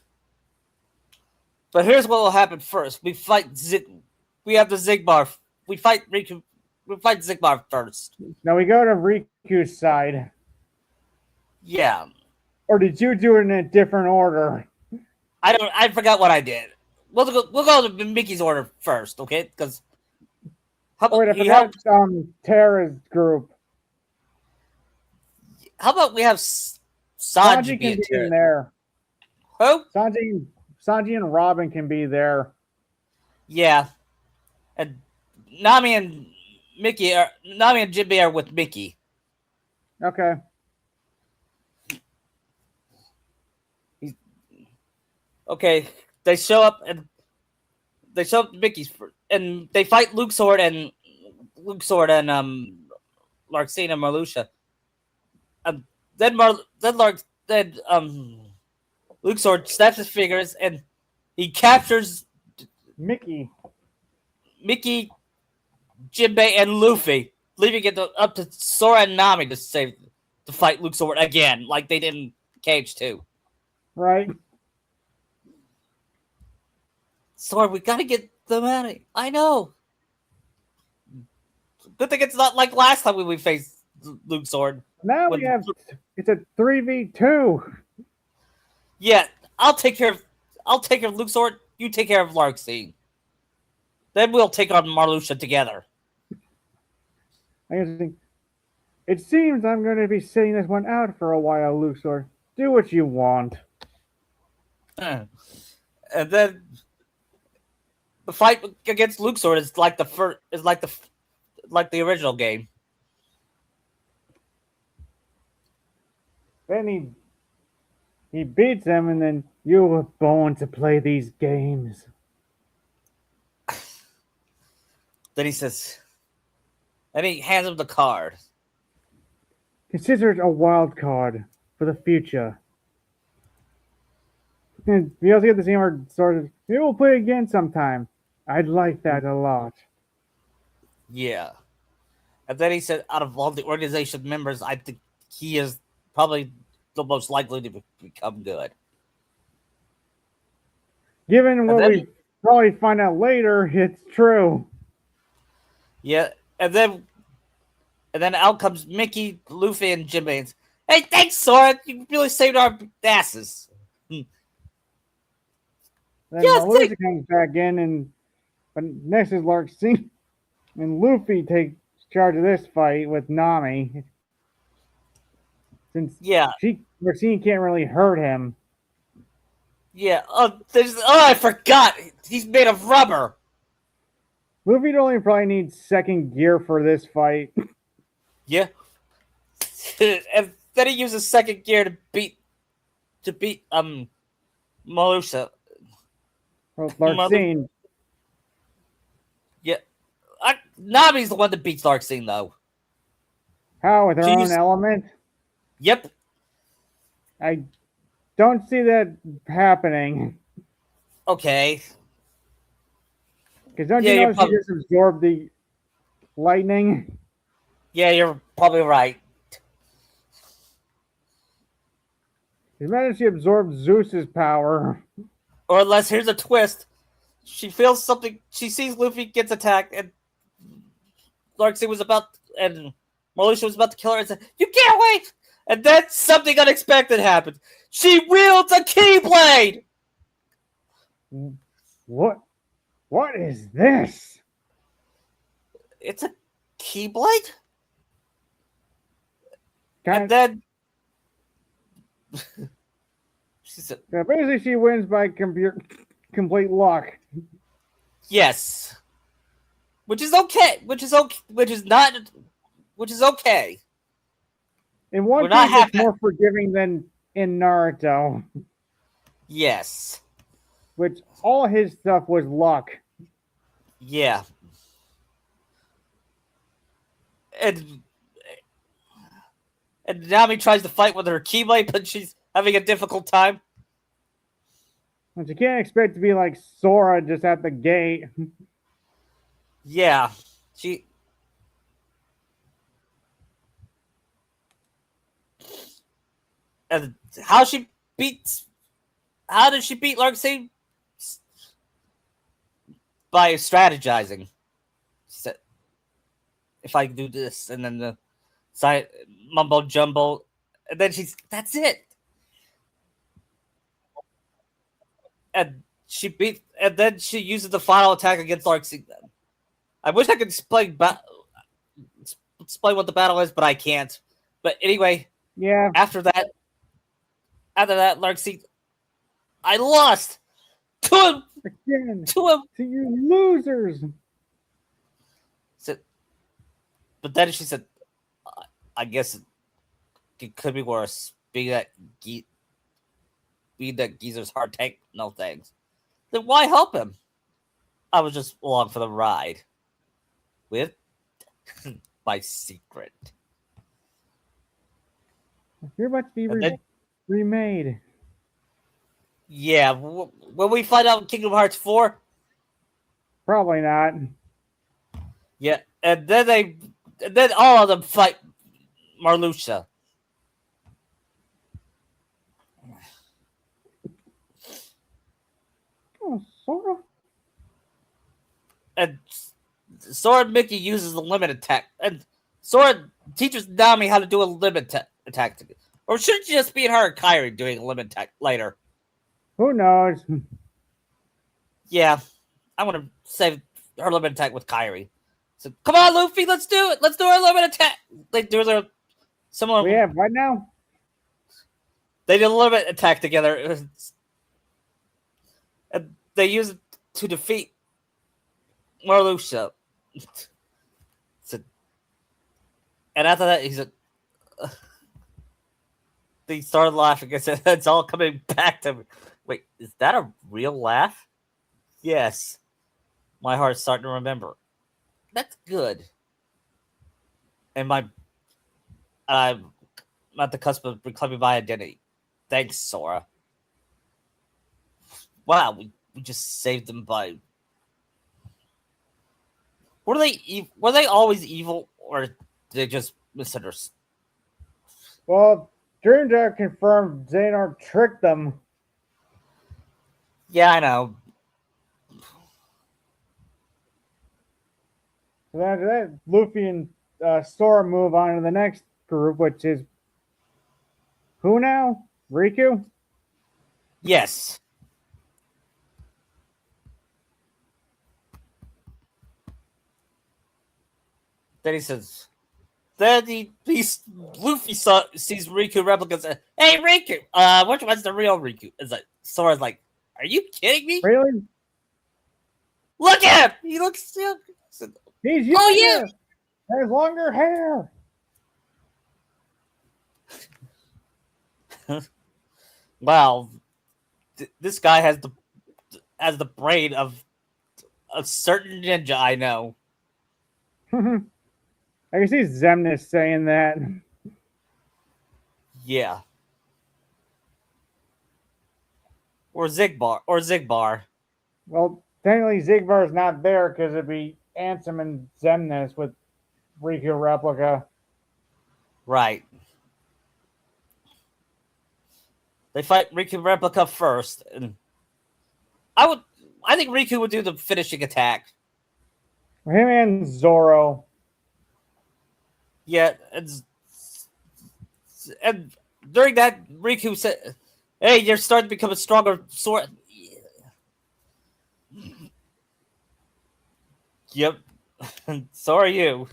But here's what will happen first. We have the Zigbar. We fight Riku. We fight Zigbar first. Now we go to Riku's side. Yeah. Or did you do it in a different order? I forgot what I did. We'll go to Mickey's order first, okay? Because I forgot Tara's group. How about we have Sanji can be in there. Who? Sanji and Robin can be there. Yeah. And Nami and Jinbei are with Mickey. Okay. Okay. They show up to Mickey's and they fight Luxord and Larxene and Marluxia. Then Luxord snaps his fingers and he captures Mickey, Jinbei, and Luffy, leaving it up to Sora and Nami to fight Luxord again, like they did in KH3. Right. Sora, we gotta get them out of here. I know. Good thing it's not like last time when we faced Luxord. Now it's a 3v2. Yeah, I'll take care of Luxord. You take care of Larxene. Then we'll take on Marluxia together. It seems I'm going to be sitting this one out for a while, Luxord. Do what you want. And then the fight against Luxord is like the original game. Then he beats him, and then you were born to play these games. Then he says, and he hands him the card. Consider it a wild card for the future. And we also get the scene where sort of, we will play again sometime. I'd like that a lot. Yeah. And then he said, out of all the organization members, I think he is probably the most likely to become good. Given what probably find out later it's true. Yeah, and then out comes Mickey, Luffy, and Jinbei. And, hey, thanks, Sora. You really saved our asses. Then Yeah, Marluxia comes back in, but next is Larxene, and Luffy takes charge of this fight with Nami, since yeah, Larxene can't really hurt him. yeah. Oh, I forgot. He's made of rubber. Luffy only probably needs second gear for this fight. Yeah. And then he uses second gear to beat Marluxia. Larxene. Yeah. Nami's the one that beats Larxene, though. How, with her own She's- element? Yep. I don't see that happening. Okay. Because don't Yeah, you you're know she probably- just absorbed the lightning? Yeah, you're probably right. Imagine she absorbed Zeus's power. Or unless here's a twist. She feels something. She sees Luffy gets attacked, and Larxene was about, and Marluxia was about to kill her, and said, "You can't wait!" And then something unexpected happened. She wields a keyblade. What? What is this? It's a keyblade, Kind and then she said, yeah, basically, she wins by complete luck. "Yes," which is okay. Which is okay. Which is not. Which is okay. In One We're not Piece, it's happy- more forgiving than in Naruto, Yes. which all his stuff was luck. Yeah. And Nami tries to fight with her keyblade, but she's having a difficult time. But you can't expect to be like Sora just at the gate. Yeah. She. And how she beats. How did she beat Larxene? By strategizing. She said, if I do this, and then the side mumbo jumbo, and then that's it. And she beat, and then she uses the final attack against Larxene. I wish I could explain what the battle is, but I can't. But anyway, Yeah, after that, Larxene, I lost to him. again, To him. to you losers. But then she said, I guess it could be worse. Being that geezer's hard tank, no thanks. Then why help him? I was just along for the ride. With my secret. You're about to be And then- remade. Yeah, when we find out in Kingdom Hearts 4, Probably not. yeah, and then all of them fight Marluxia. Oh, Sora. And Sora Mickey uses the limit attack. And Sora teaches Nami how to do a limit attack. Or should it just be her and Kairi doing a limit attack later? Who knows? Yeah, I want to save her limit attack with Kairi. So come on, Luffy, let's do it. Let's do our limit attack. They do their similar. We have what now? They did a limit attack together. And they use it to defeat Marluxia. So, and after that, he said, they started laughing. I said, it's all coming back to me. Wait, is that a real laugh? Yes. My heart's starting to remember. That's good. And I'm at the cusp of reclaiming my identity. Thanks, Sora. Wow, we just saved them by. Were they always evil, or did they just misunderstand? Well, turns out confirmed Xehanort tricked them. Yeah, I know. So after that, Luffy and Sora move on to the next group, which is who now? Riku? Yes. Then he says, Luffy sees Riku replicas. Hey, Riku, which one's the real Riku? It's like Sora's like, are you kidding me? Really? Look at him. He looks so. He's Oh younger. Has longer hair. yeah. Wow, this guy has the brain of a certain ninja I know. I can see Zemnis saying that. Yeah. Or Zigbar. Well, technically, Zigbar's not there because it'd be Ansem and Zemnis with Riku replica. Right. They fight Riku replica first, and I think Riku would do the finishing attack. Him and Zoro. Yeah, and during that, Riku said, "Hey, you're starting to become a stronger sword." Yep. So are you.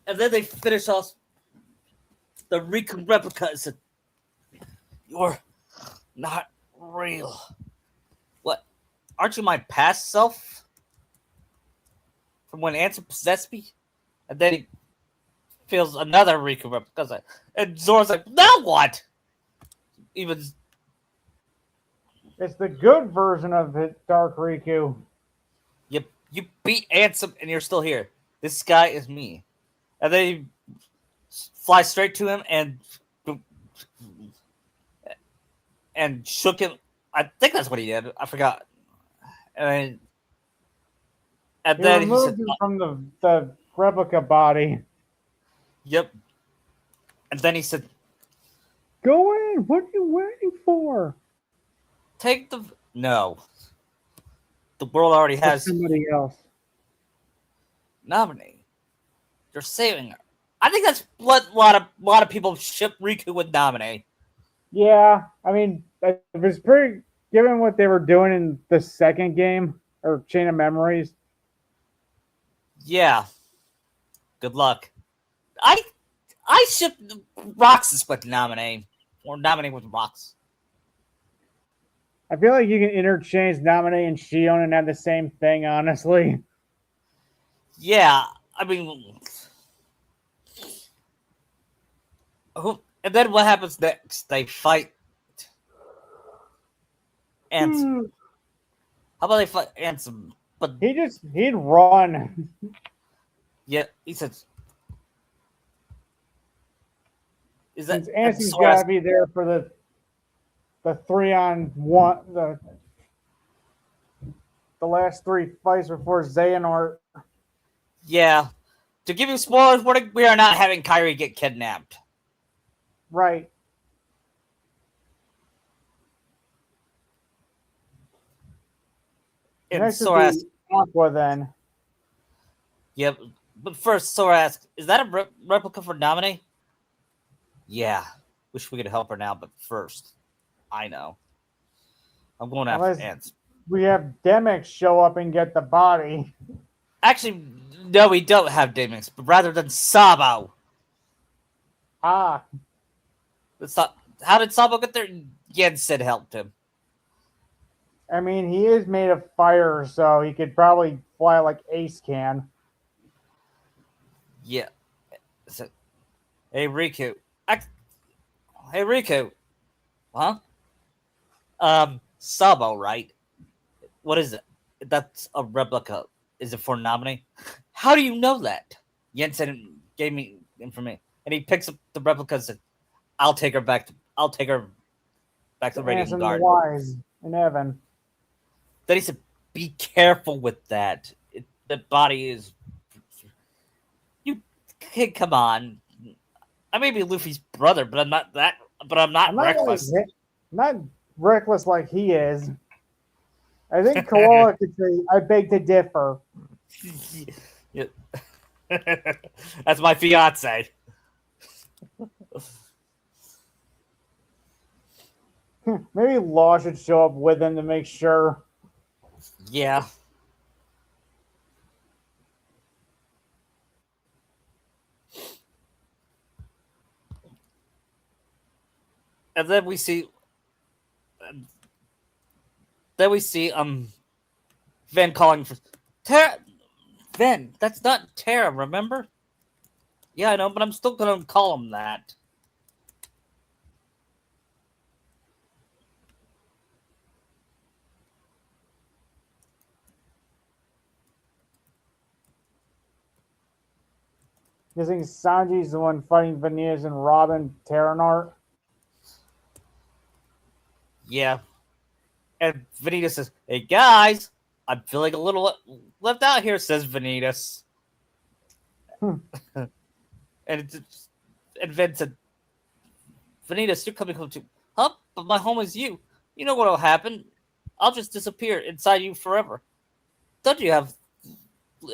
And then they finish off the Riku replica and said, "You're not real. What? Aren't you my past self from when Ansem possessed me?" And then he feels another Riku replica. And Zora's like, "Now what?" Even It's the good version of it, Dark Riku. you beat Ansem and you're still here. This guy is me. And then he flies straight to him and shook him. I think that's what he did. I forgot. And He then he said, removed him from the replica body. "Yep." And then he said, Go in. What are you waiting for? "Take the no. The world already For has somebody else. Naminé. You're saving her." I think that's what a lot of people ship Riku with Naminé. Yeah, I mean, it was pretty. Given what they were doing in the second game or Chain of Memories. Yeah. Good luck. I I ship Roxas with Naminé or Naminé with Rox. I feel like you can interchange Naminé and Shion and have the same thing. Honestly, Yeah, I mean, and then what happens next? They fight Ansem. Hmm. How about they fight Ansem? But he'd run. yeah, he says, "Is that?" Since And Anson's Sora got to asks, be there for the 3-on-1, the last 3 fights before Xehanort. "Yeah." To give you spoilers, we are not having Kyrie get kidnapped. Right. And Next would Sora asks, be Aqua then. "Yep." But first, Sora asks, "Is that a replica for Naminé?" Yeah. Wish we could help her now, but first, I know. I'm going after Unless Ants. we have Demix show up and get the body. Actually, no, we don't have Demix, but rather than Sabo. Ah, How did Sabo get there? Yensid helped him. I mean, he is made of fire, so he could probably fly like Ace can. Yeah. So, hey, Riku. Hey, Riku. Huh? Sabo, right? What is it? That's a replica. Is it for Naminé? How do you know that? Yensid gave me information. And he picks up the replica and said, I'll take her back to the Radiant Ansem the Guard. Wise and Evan. Then he said, be careful with that. The body is. You kid, come on. I may be Luffy's brother, but I'm not that. But I'm not I'm not like reckless. not reckless like he is. I think Koala could say, "I beg to differ." Yeah. That's my fiance. Maybe Law should show up with him to make sure. Yeah. And then we see Ven calling for Tara. Ven, that's not Tara, remember? Yeah, I know, but I'm still gonna call him that. You think Sanji's the one fighting Vanitas and Robin Terranart? Yeah. And Vanitas says, "Hey guys, I'm feeling a little left out here," says Vanitas. Hmm. and and Ven said, "Vanitas, you're coming home too." Huh? But my home is you. You know what'll happen? I'll just disappear inside you forever. Don't you have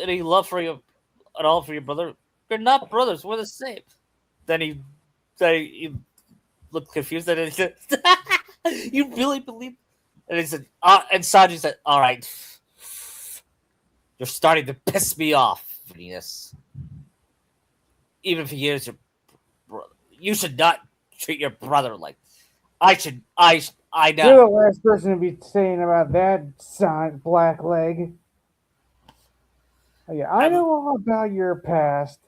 any love for you at all for your brother? You're not brothers. We're the same. Then he looked confused and he said, "You really believe?" And he said, and Sanji said, "All right, you're starting to piss me off, Venus. Even if he is your brother, you should not treat your brother like I should. I You're the know." last person to be saying about that, son, Blackleg. Yeah, I At know all about your past.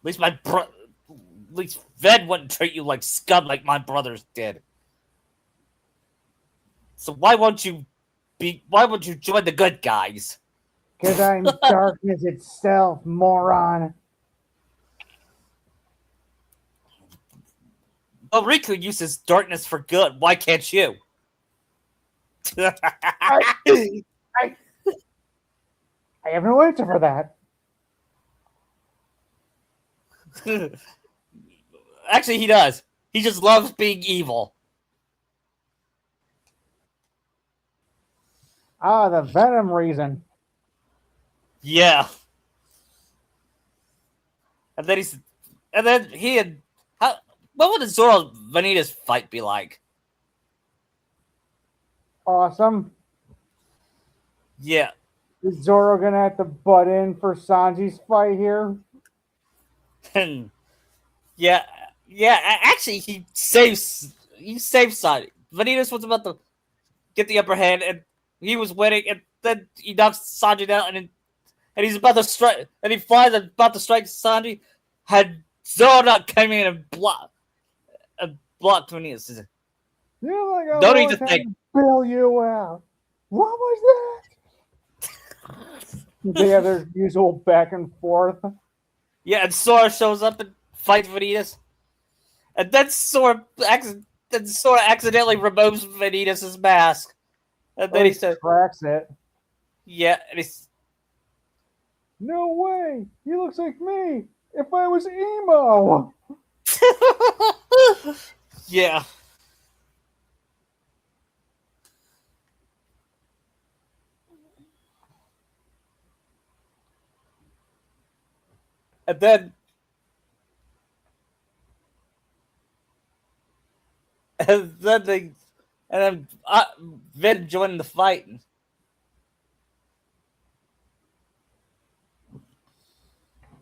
least at least Ved wouldn't treat you like scum like my brothers did. So why won't you be? Why won't you join the good guys? Because I'm darkness itself, moron. Well, Riku uses darkness for good. Why can't you? I, I, I have no answer for that. Actually, he does. He just loves being evil. Ah, the Venom reason. Yeah. And then he and how? What would a Zoro Vanitas fight be like? Awesome. Yeah. Is Zoro gonna have to butt in for Sanji's fight here? yeah. Yeah. Actually, he saves Sonic. Vanitas was about to get the upper hand, and he was winning, and then he knocks Sanji down, and he's about to strike, and he flies and about to strike Sanji. Had Zoro not come in and blocked Vanitas. You're like I Don't need to always had think. to bail you out. What was that? They have their usual back and forth. Yeah, and Sora shows up and fights Vanitas. And then Sora accidentally removes Vanitas' mask. And then he said, cracks it. yeah, and he's, No way! He looks like me. If I was emo. yeah. And then, and then they, and then Vin joined the fight.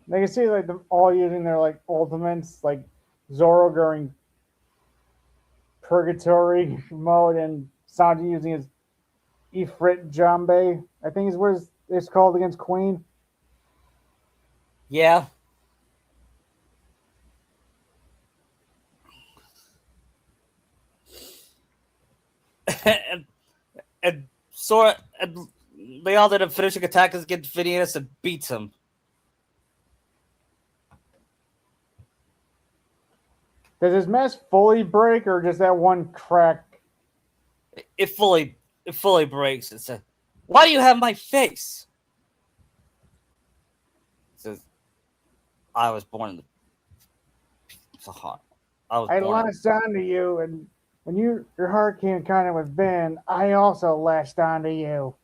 They can see like them all using their like ultimates, like Zoro during purgatory mode and Sanji using his Ifrit Jambe. I think is what it's called against Queen. Yeah. and, and Sora, and they all did a finishing attack against Vanitas and beats him. Does his mask fully break or just that one crack? It fully breaks. It says, "Why do you have my face?" It says, I was born in the Sahara. I was I born in. latched onto you, and when your heart came kind of with Ben, I also latched onto you.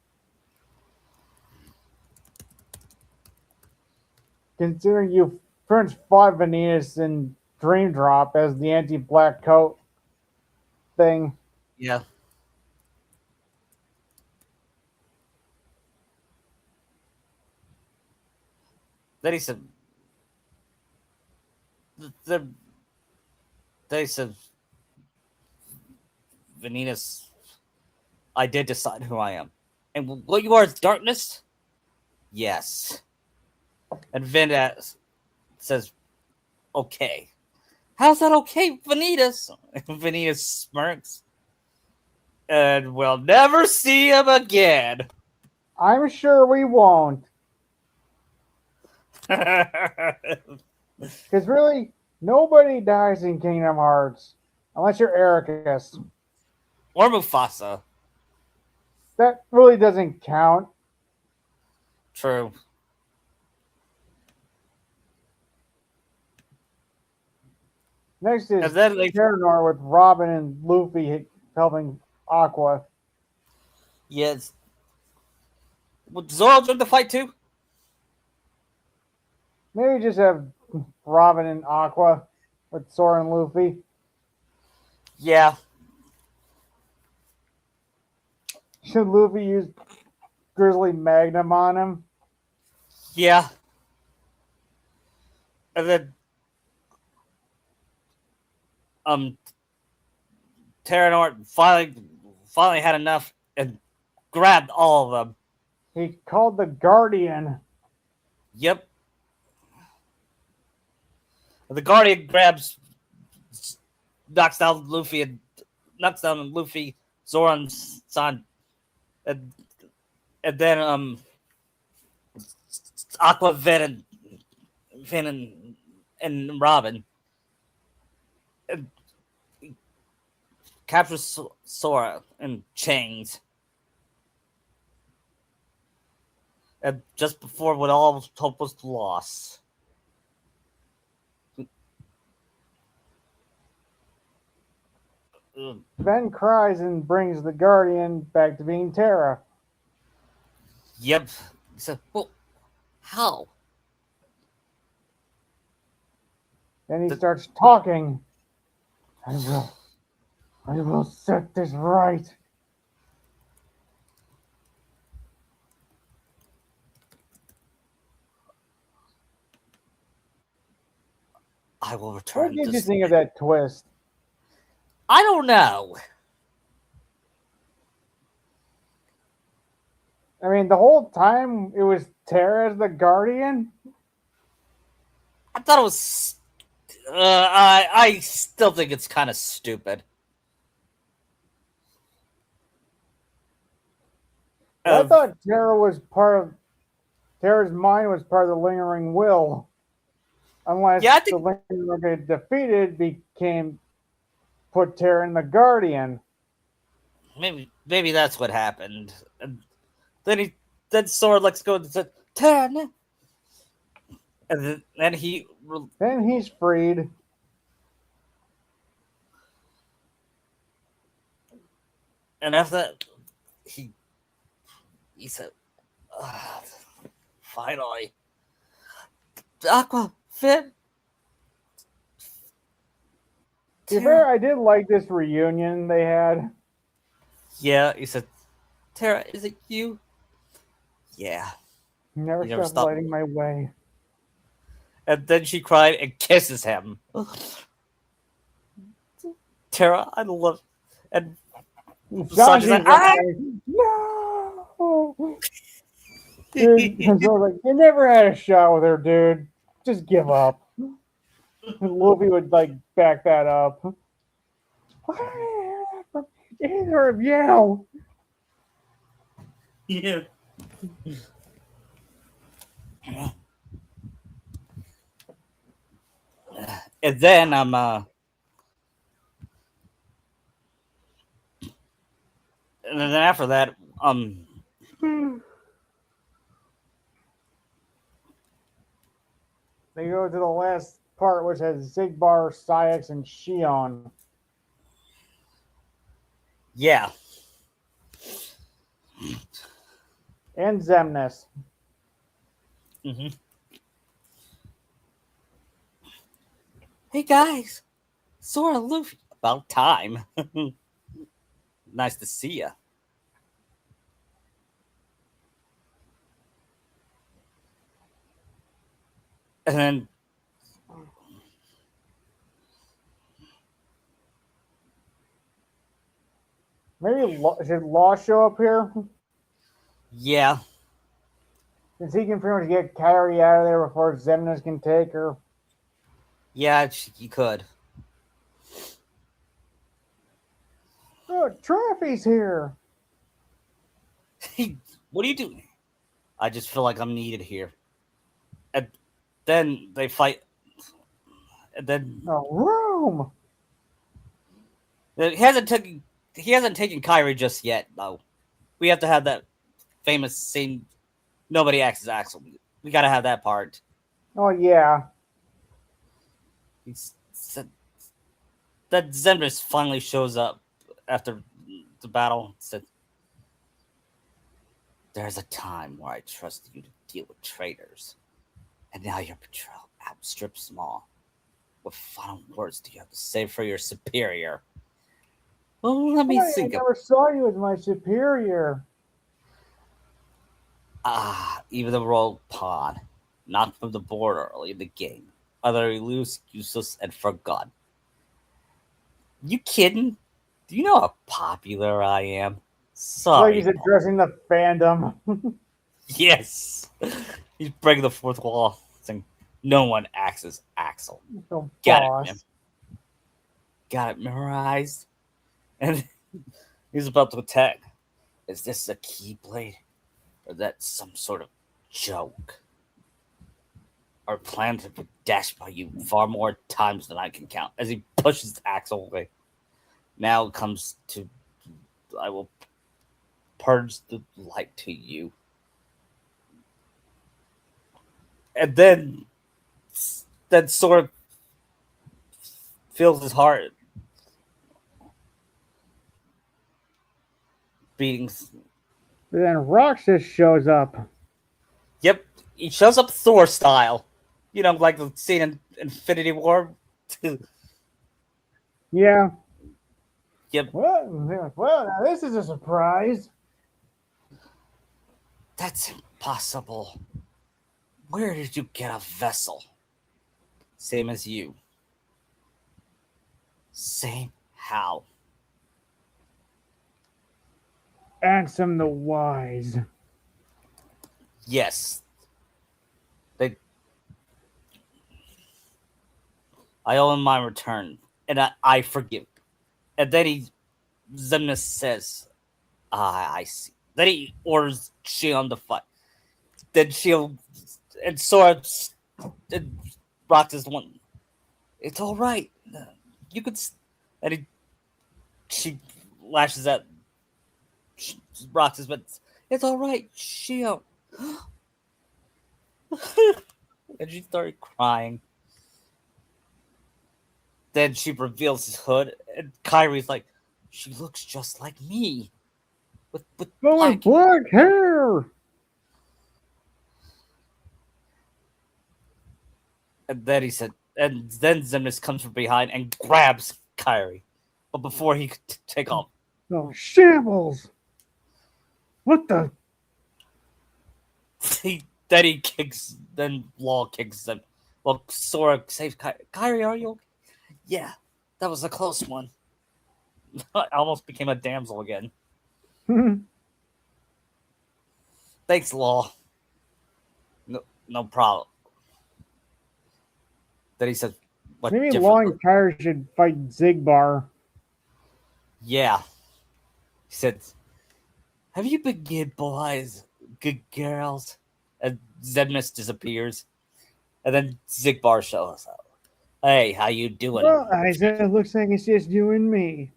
Considering you first fought Venus in Dream Drop as the anti-black coat thing, Yeah. Then he said, the, they said, Venus, I did decide who I am. And what you are is darkness? Yes. And Vin says, okay. How's that okay, Vanitas? Vanitas smirks. And we'll never see him again. I'm sure we won't. Because really, nobody dies in Kingdom Hearts unless you're Ericus. Or Mufasa. That really doesn't count. True. Next is And then they, Terranor with Robin and Luffy helping Aqua. yes. Would Zoro join the fight too? Maybe just have Robin and Aqua with Sora and Luffy. Yeah. Should Luffy use Grizzly Magnum on him? Yeah. And then Terranor finally had enough and grabbed all of them. He called the Guardian. Yep. The Guardian knocks down Luffy, Zoran's son, and then Aqua, Vin and Robin and captures Sora in chains. And just before when all hope was lost. Ben cries and brings the Guardian back to being Terra. Yep. So, well, how? Then he starts talking. I will set this right. I will return. What did you think of that twist? I don't know. I mean, the whole time it was Terra as the Guardian. I thought it was. I still think it's kind of stupid. I thought Terra was part of Terra's mind was part of the lingering will. Unless Yeah, I think the lingering get defeated, became put Terra in the Guardian. maybe that's what happened. And then Sora lets go and said, "Turn," and then Then he's freed. and after that he said, "Finally, Aqua, Finn." To be fair, I did like this reunion they had. Yeah, he said, "Terra, is it you?" Yeah. Never Never stopped stopped. lighting my way. And then she cried and kisses him. Terra, I love. And Sanji's like, ah! No. Dude, I was like, you never had a shot with her, dude. Just give up. Luffy would like back that up. Why did I hear that from either of you? Yeah. And then and then after that, they go to the last part, which has Zigbar, Syx, and Shion. Yeah. And Xemnas. Mm-hmm. Hey guys, Sora Luffy. About time. Nice to see ya. And then, Maybe should Law show up here? yeah, Since he can pretty much get Kyrie out of there before Xemnas can take her. yeah, you could. Oh, Traffy's here. Hey, what are you doing? I just feel like I'm needed here. And then they fight. And then No room. he hasn't taken Kyrie just yet, though. We have to have that famous scene. Nobody acts as Axel. We gotta have that part. Oh yeah. He's said that Xemnas finally shows up after the battle. Said, "There's a time where I trusted you to deal with traitors, and now your betrayal outstrips them all. What final words do you have to say for your superior?" Well, let me I think. never saw you as my superior. Even the royal pawn, knocked from the board early in the game. Utterly loose, useless, and forgotten. You kidding? Do you know how popular I am? It's like he's Sorry. addressing the fandom. Yes. He's breaking the fourth wall, saying, "No one acts as Axel." So Got it, man. boss. Got it memorized. And he's about to attack. Is this a keyblade? Or that some sort of joke? Our plans have been dashed by you far more times than I can count. As he pushes Axel away. Now it comes to I will purge the light to you. And then sort of feels his heart beating. But then Roxas shows up. Yep, he shows up Thor style. You know, like the scene in Infinity War. Yeah. Yep, Well, now this is a surprise. that's impossible. Where did you get a vessel? Same as you. Same how? Ansem the Wise. Yes. They I owe him my return. And I forgive. And then Zemnis says, I see. Then he orders Shion to fight. Then Shion and Sora and Roxas one. It's all right. You could. And she lashes at Roxas, but it's all right, Shion. And she started crying. Then she reveals his hood, and Kyrie's like, she looks just like me. With But with black hair. And then he said, and then Zemnis comes from behind and grabs Kyrie. But before he could take off, Oh, shambles. What the? then he kicks, then Law kicks them. Well, Sora saves Kyrie. Kyrie, are you okay? Yeah, that was a close one. I almost became a damsel again. Thanks, Law. No problem. Then he said, "What Maybe Law different?" and Kyrie should fight Zigbar. Yeah, he said, "Have you been good boys, good girls?" And Zedmus disappears, and then Zigbar shows up. Hey, how you doing? Well, Isaac, looks like it's just you and me.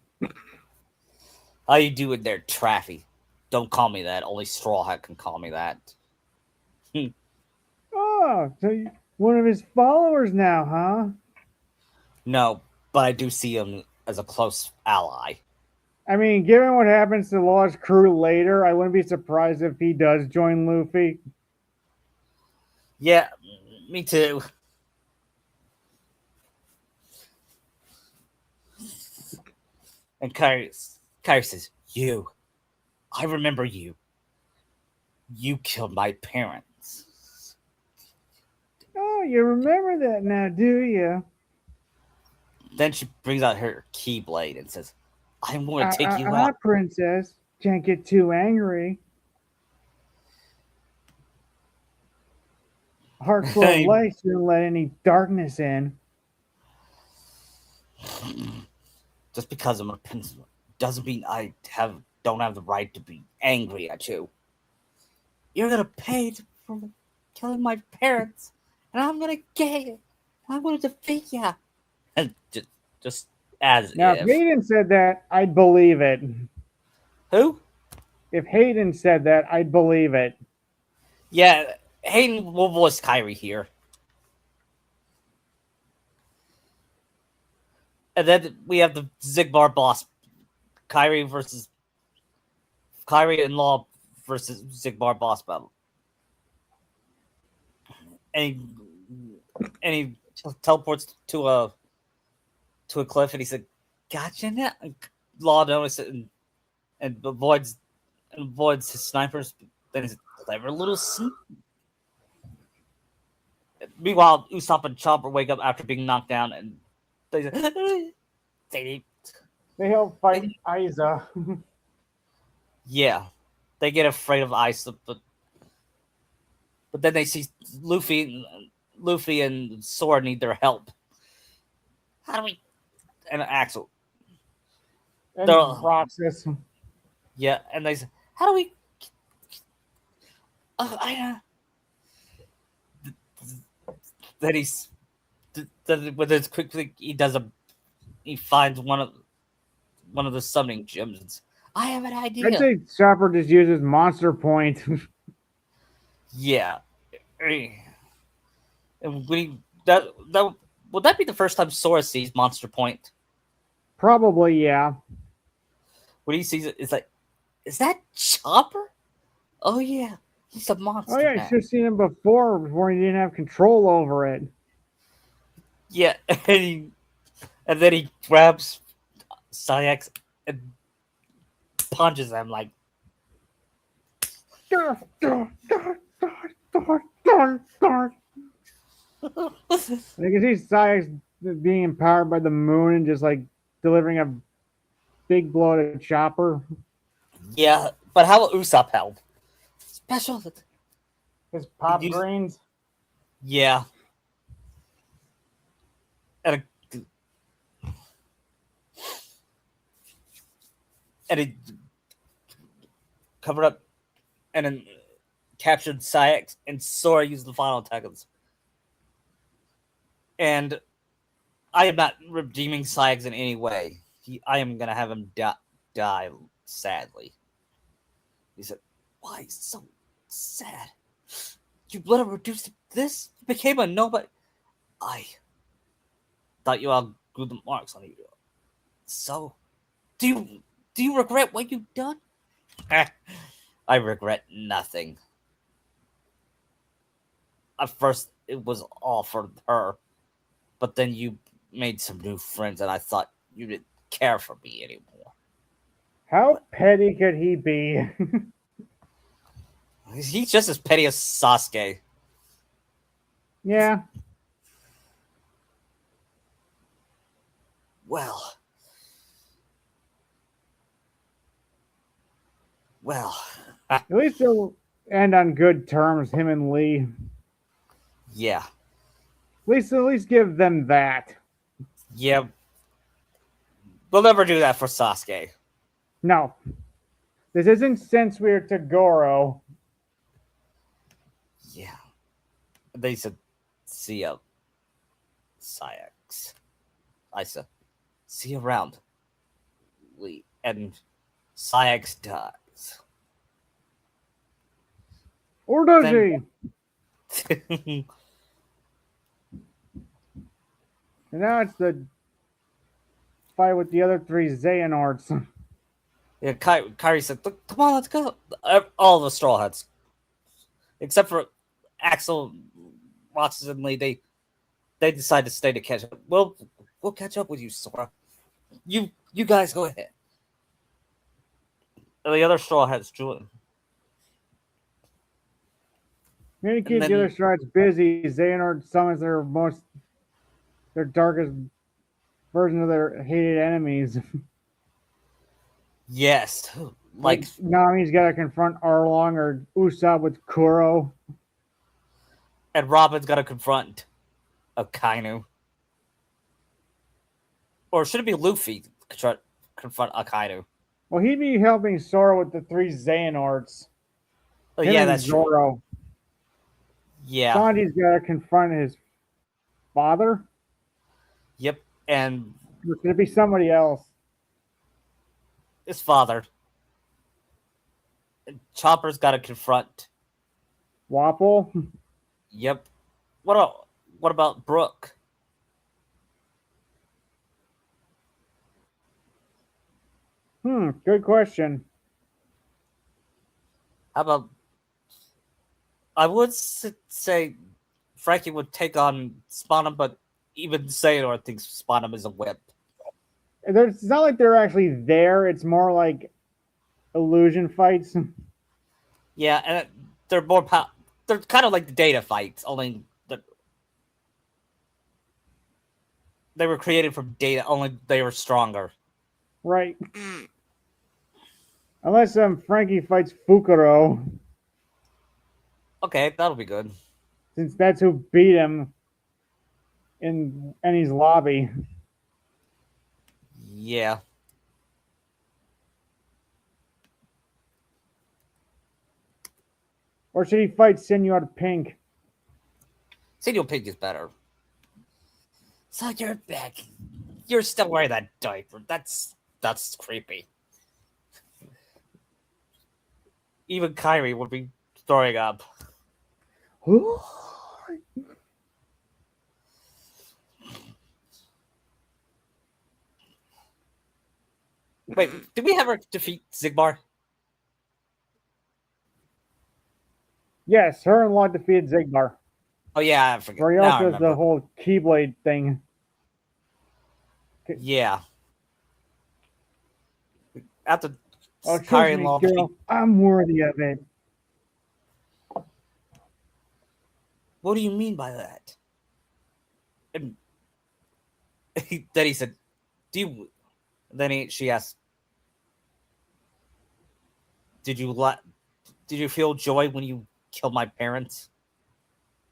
How you doing there, Traffy? Don't call me that. Only Straw Hat can call me that. Oh, so One of his followers now, huh? No, but I do see him as a close ally. I mean, given what happens to Law's crew later, I wouldn't be surprised if he does join Luffy. Yeah, me too. And Kyrie says, "You, I remember you. You killed my parents." Oh, you remember that now, do you? Then she brings out her keyblade and says, "I'm going to take you out." Princess. Can't get too angry. Heart full of light shouldn't let any darkness in. Just because I'm a prince doesn't mean I don't have the right to be angry at you. You're gonna pay for killing my parents, and I'm gonna get it. I'm gonna defeat you. And just as Now, if if Hayden said that, I'd believe it. who? If Hayden said that, I'd believe it. Yeah, Hayden will voice Kyrie here, and then we have the Zigbar boss, Kyrie versus Kyrie and Law versus Zigbar boss battle, and he teleports to a cliff, and he said, "Gotcha now." Law notices it and avoids his snipers. Then he's a clever little sneak. Meanwhile, Usopp and Chopper wake up after being knocked down, and they they, They help fight they Aiza. yeah, they get afraid of ice, but then they see Luffy and Sora need their help. How do we? And Axel, And they're Roxas. yeah, and they say, "How do we?" I Then he's then with his quickly he finds one of the summoning gems. I have an I'd idea. say Chopper just uses Monster Point. Yeah, and we that would that be the first time Sora sees Monster Point? Probably, yeah. When he sees it, it's like, is that Chopper? Oh yeah, he's a Oh, monster yeah, I now. should have seen him before he didn't have control over it. Yeah, and then he grabs Sayax and punches him like, I can see Sayax being empowered by the moon and just like delivering a big blow to Chopper. yeah. But how will Usopp help? Special. His pop Use, grains. yeah, and it covered up and then captured Sayax, and Sora used the final attack. And I am not redeeming Sayax in any way. I am gonna have him die sadly. He said, "Why so sad? You let him reduce to this? You became a nobody. I thought you outgrew the marks on you. So, do you regret what you've done?" I regret nothing. At first, it was all for her, but then you made some new friends, and I thought you didn't care for me anymore. How petty could he be? He's just as petty as Sasuke. Yeah. Well, well, At least they'll end on good terms, him and Lee. yeah, At least give them that. yeah. We'll never do that for Sasuke. No. This isn't since we're to Goro. Yeah. They said, "See ya, Sayax." I said, "See you around, Lee." And Sayax dies. Or does Then he? And now it's the fight with the other three Xehanorts. Yeah, Kyrie said, "Come on, let's go." All the Straw Hats, except for Axel, Roxas, and Lee, they decide to stay to catch up. We'll catch up with you, Sora. You guys go ahead. And the other Straw Hats join. You keep the other Striders busy. Xehanort summons their darkest version of their hated enemies. Yes, like Nami's got to confront Arlong or Usopp with Kuro, and Robin's got to confront Akainu. Or should it be Luffy confront Akainu? Well, he'd be helping Sora with the three Xehanorts. Oh, yeah, that's Zoro. True. Yeah. Sanji's got to confront his father. Yep, and or could it be somebody else? His father. Chopper's got to confront Wapple. Yep. What about Brooke? Good question. How about? I would say Frankie would take on Spanum, but even Xehanort thinks Spanum is a whip. It's not like they're actually there. It's more like illusion fights. Yeah, and they're more they're kind of like the Data fights, only that they were created from Data. Only they were stronger. Right. Unless Frankie fights Fukuro. Okay, that'll be good. Since that's who beat him in Ennie's lobby. Yeah. Or should he fight Senor Pink? Senor Pink is better. So you're back. You're still wearing that diaper. That's creepy. Even Kyrie would be throwing up. Wait, did we ever defeat Zigbar? Yes, her and Law defeated Zigbar. Oh yeah, I forget. Riel does the whole Keyblade thing. Yeah. After Kyrie and Law, girl, I'm worthy of it. What do you mean by that? And then he said, "Do you?" Then she asked, "Did you feel joy when you killed my parents?"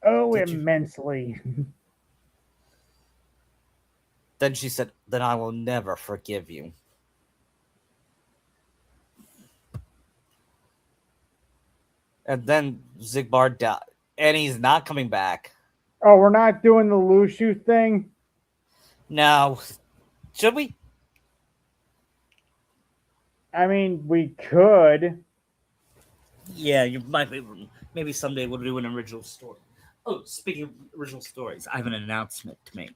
Oh, immensely. Then she said, "Then I will never forgive you." And then Zigbar died, and he's not coming back. Oh, we're not doing the Lushu thing? No. Should we? I mean, we could. Yeah, you might be. Maybe someday we'll do an original story. Oh, speaking of original stories, I have an announcement to make.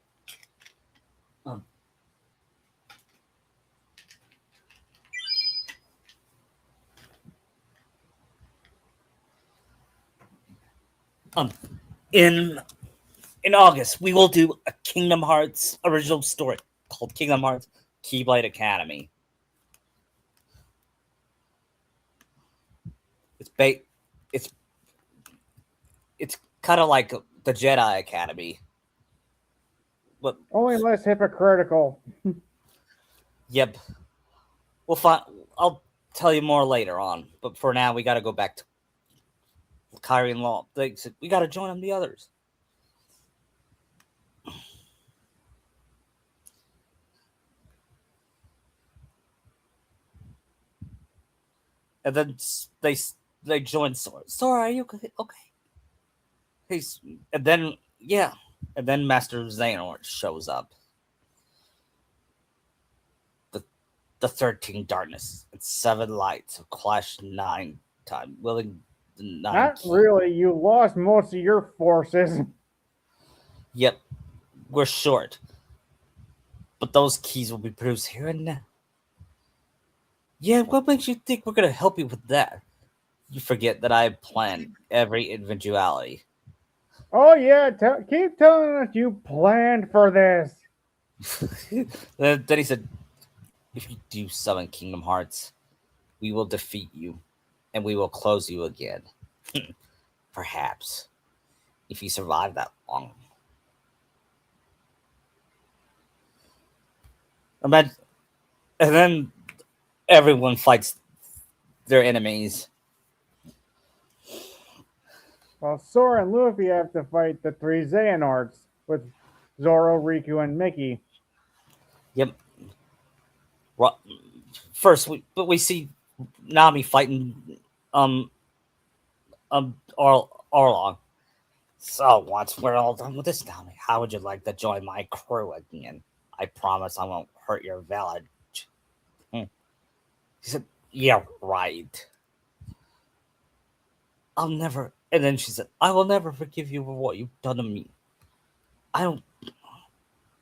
In August, we will do a Kingdom Hearts original story called Kingdom Hearts Keyblade Academy. It's kind of like the Jedi Academy, but only less hypocritical. Yep. I'll tell you more later on, but for now, we got to go back to Kyrie and Law. They said we got to join them, the others. And then they joined Sora. Sora, are you okay? And then Master Xehanort shows up. The 13 darkness and 7 lights have clashed 9 times, willing. Not really. You lost most of your forces. Yep, we're short. but those keys will be produced here and now. Yeah, what makes you think we're gonna help you with that? You forget that I planned every eventuality. Oh yeah, keep telling us you planned for this. Then he said, if you do summon Kingdom Hearts, we will defeat you, and we will close you again. Perhaps, if you survive that long. Imagine, and then everyone fights their enemies. Well, Sora and Luffy have to fight the three Xehanorts with Zoro, Riku, and Mickey. Yep. First, we see Nami fighting um Arlong. So once we're all done with this, Nami, how would you like to join my crew again? I promise I won't hurt your village. Hmm. He said, "Yeah, right. I'll never." And then she said, "I will never forgive you for what you've done to me. I don't."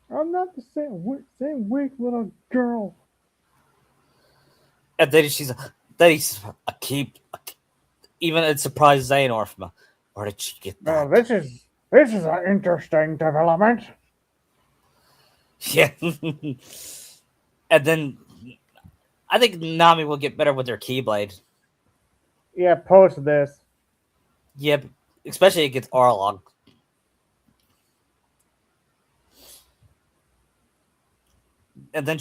I'm not the same weak little girl. And then he's a keep. Even it surprised Xehanort from, where did she get Well, that? this is an interesting development. Yeah. And then I think Nami will get better with her Keyblade. Yeah, post this. Yeah, especially against Arlong. And then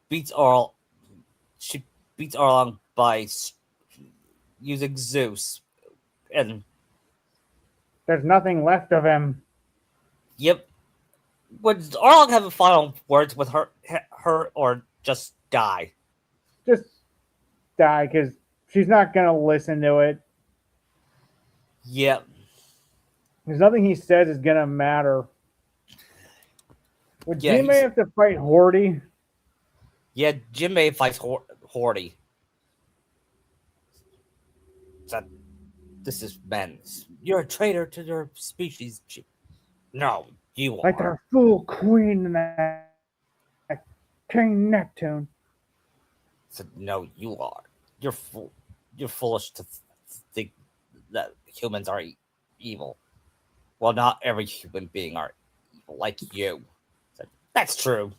beats Arl. She beats Arlong by using Zeus. And There's nothing left of him. yep, would Arlong have a final words with her or just die? Just die, because she's not gonna listen to it. Yep. There's nothing he says is gonna matter. Would Yeah, Jinbei have to fight Horty? Yeah, Jinbei fights Horty. So, this is men. You're a traitor to their species. No, you Like are. their fool queen and that King Neptune. So, no, you are. You're You're foolish to think that humans are evil. Well, not every human being are evil, like you. So, that's true.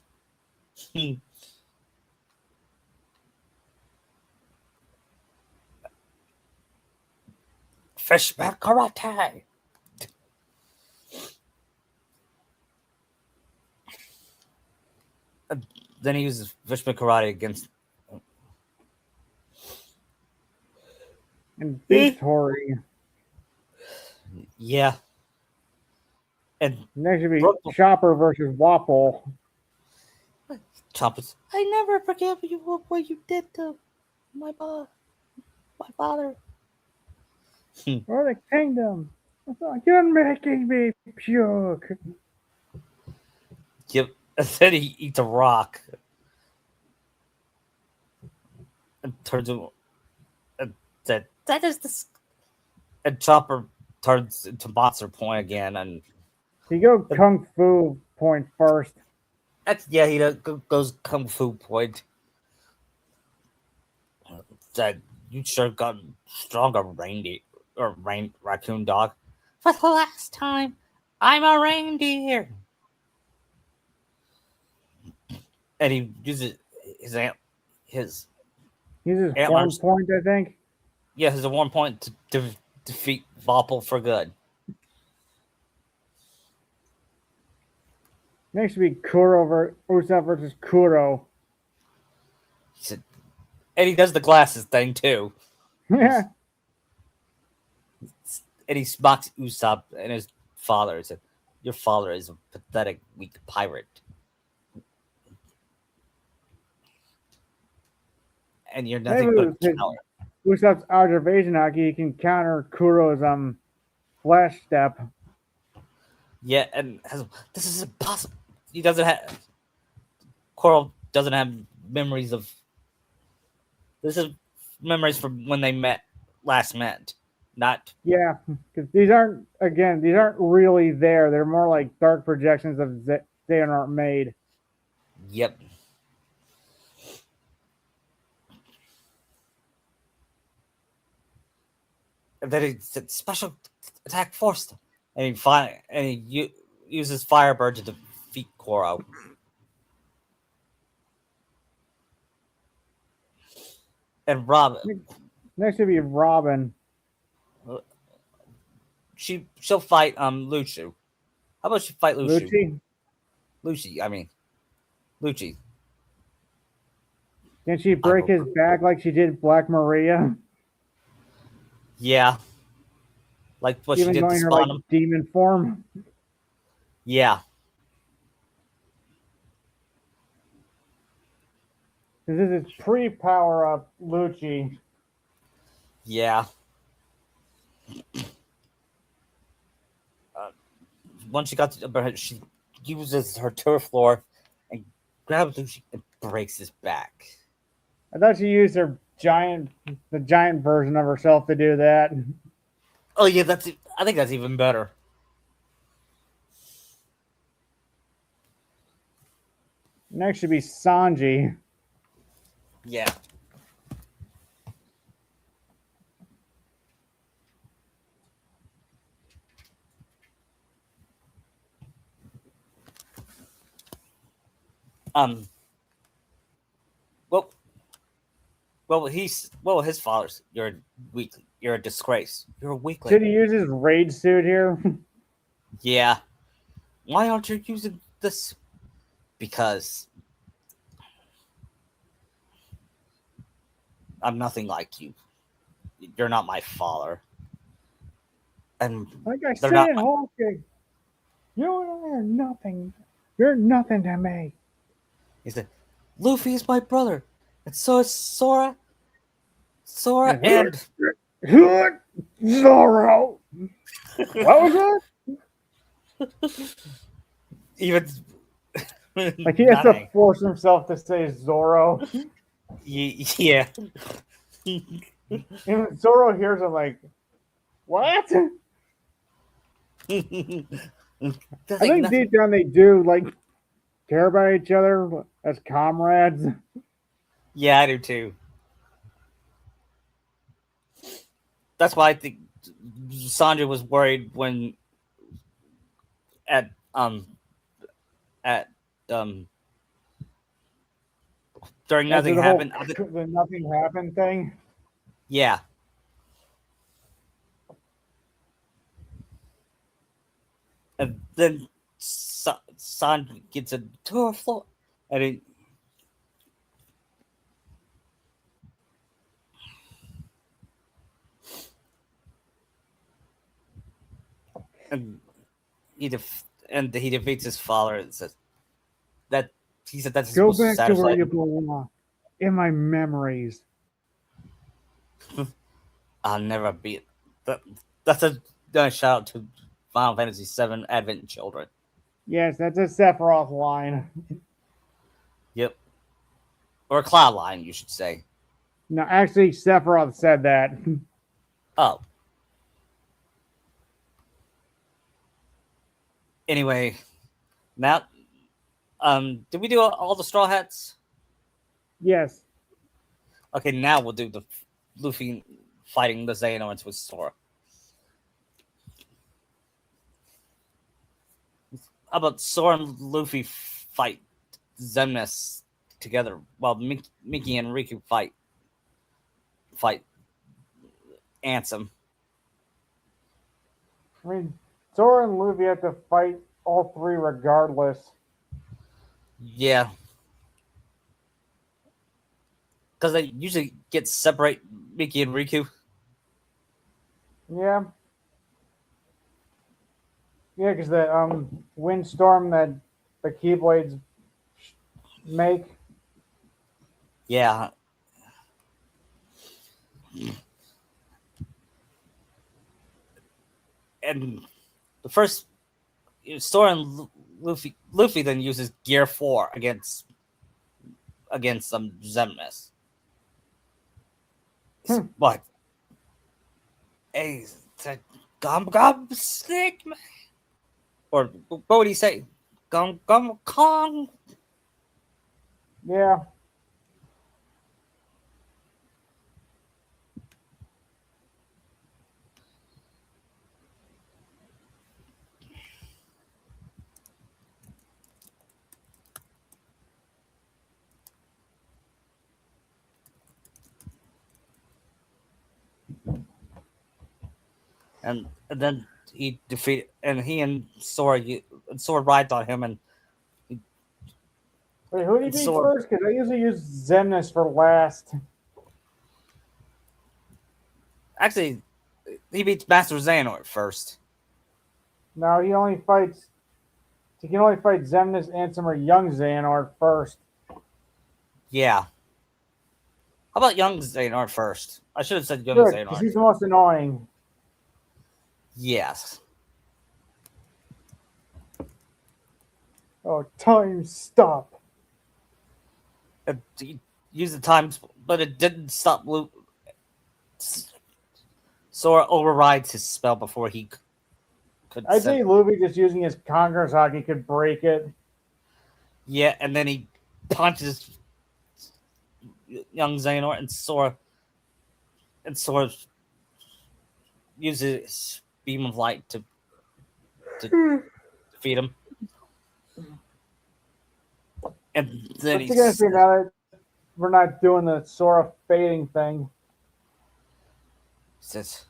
Fishman karate. Then he uses Fishman karate against. And beats Horty. Yeah. And Next should be Brooke Chopper versus Wapple. Chopper's. I never forgive you for what you did to my father. Or the kingdom. You're making me puke. Yep. And then he eats a rock and turns him. And that is this. And Chopper turns into Monster Point again, and He go Kung Fu point first. he goes Kung Fu Point. That you sure got stronger, reindeer or raccoon dog. For the last time, I'm a reindeer. And he uses his Uses horn antlers. point, I think. Yeah, his 1 point to defeat Vopple for good. Next should be Usopp versus Kuro. He said, and he does the glasses thing too. Yeah. And he mocks Usopp and his father. He said, "Your father is a pathetic, weak pirate, and you're nothing but a coward." Usopp's observation hockey, he can counter Kuro's flash step. Yeah, and this is impossible. He doesn't have. Coral doesn't have memories of. This is memories from when they last met. Not. Yeah, because these aren't really there. They're more like dark projections of Xehanort made. Yep. And then he said special attack force, and he uses Firebird to defeat Koro. And Rob, Next should be Robin. she'll fight Lucio. How about she fight Lucio? Lucci. Lucy, I mean Lucci. Can she break his back like she did Black Maria? Yeah, like what she Even did to going her like Spawn him. demon form. Yeah, This is pre-power up Lucci. yeah. Once she got to upper head, she uses her turf floor and grabs Lucy and breaks his back. I thought she used the giant version of herself to do that. Oh yeah, I think that's even better. Next should be Sanji. Yeah. Um. Well, his father's. You're weak. You're a disgrace. You're a weakling. Should he use his raid suit here? Yeah. Why aren't you using this? Because I'm nothing like you. You're not my father. And Like I they're said not in Whole Cake, you are nothing. You're nothing to me. He said, Luffy is my brother. And so is Sora. Sora and Zoro. What was that? even Like he has to force himself to say Zoro. Yeah. And when Zoro hears him like, what? I think deep down they do like care about each other as comrades. Yeah, I do too. That's why I think Sandra was worried when at at during After nothing the happened. the nothing happened thing. Yeah. And then Sandra gets a tour floor, and it, and he defeats his father and says that he said that's Go supposed to back to where satisfy you him. belong. In my memories. I'll never be that. That's a shout out to Final Fantasy VII Advent Children. Yes, that's a Sephiroth line. Yep, or Cloud Line, you should say. No, actually, Sephiroth said that. Oh, anyway, now did we do all the Straw Hats? Yes. Okay, now we'll do the Luffy fighting the Xehanorts with Sora. How about Sora and Luffy fight Xemnas together while Mickey and Riku fight Ansem? I mean, Zoro and Luffy have to fight all three regardless. Yeah. Because they usually get separate Mickey and Riku. Yeah. Yeah, because the windstorm that the Keyblades make. Yeah. And the first Sora and Luffy then uses Gear 4 against some Xemnas. What? Hey, gum stick, man. Or what would he say? Gum Kong. Yeah. And then he defeated, and he and Sora rides on him, Wait, who did he and beat Sora first? Because I usually use Zemnis for last. actually he beats Master Xehanort first. No, he only fights. He can only fight Zemnis, Ansem, or young Xehanort first. Yeah. How about young Xehanort first? I should have said young Good, because Xehanort. he's the most annoying. Yes. Oh, time stop. He used the time, but it didn't stop Sora overrides his spell before he could I send. think Luffy just using his Conqueror's Hockey could break it. Yeah, and then he punches young Xehanort, and Sora uses his beam of light to defeat him. And then What's it going to be now that we're not doing the Sora fading thing? says,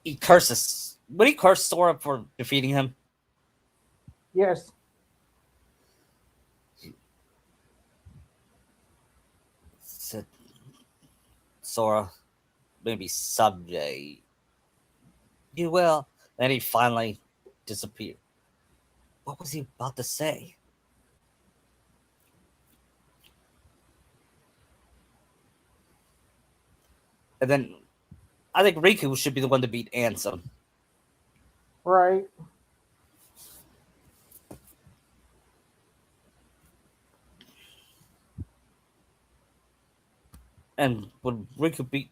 he curses. Would he curse Sora for defeating him? Yes. Said Sora, maybe someday you will. Then he finally disappeared. What was he about to say? And then I think Riku should be the one to beat Ansem. Right. And when Riku beat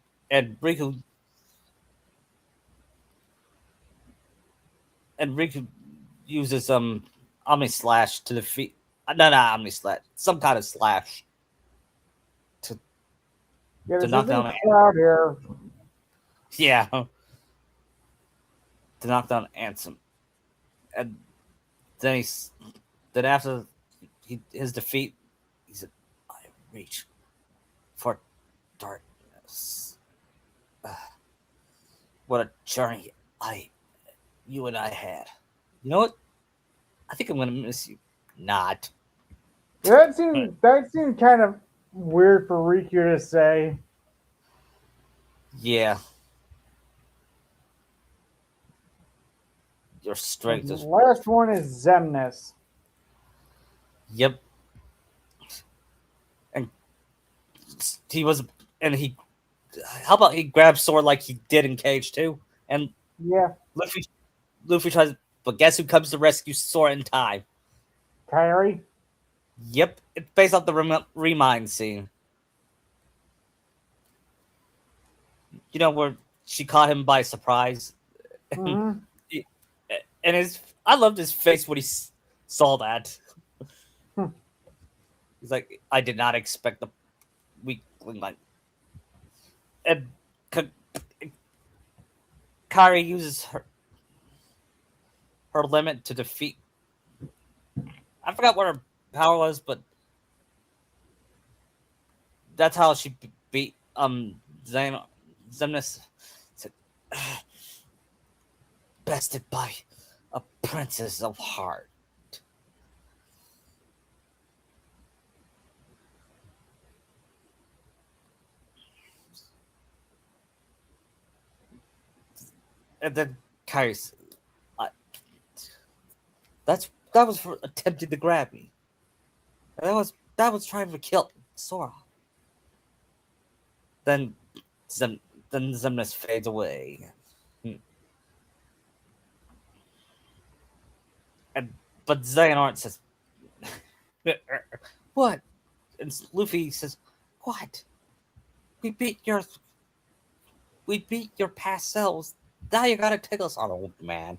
Riku uses Omni Slash to defeat no Omni Slash, some kind of slash Yeah, to this knock isn't down Cloud here. yeah to knock down Ansem. And then then after his defeat, he said, "I reach for darkness. What a journey you and I had. You know what? I think I'm gonna miss you. Not. Yeah, that seemed kind of weird for Riku to say. Yeah, your And strength the is. last one is Zemnis. Yep. And he was, and he. How about he grabs sword like he did in KH3, and Yeah, Luffy, Luffy tries, but guess who comes to rescue Sora in time? Kyrie. Yep, it's based off the Remind scene. You know where she caught him by surprise, and Mm-hmm. his. I loved his face when he saw that. He's like, I did not expect the weakling like. And Kari uses her limit to defeat. I forgot what her power was, but that's how she beat Zemnis. Said, bested by a princess of heart. And then Kai's, I, that was for attempting to grab me. And that was trying to kill Sora. Then Zem, then Zemnis fades away. And but Xehanort says, "What?" And Luffy says, "What? We beat your we beat your past selves Now you gotta take us on, old man.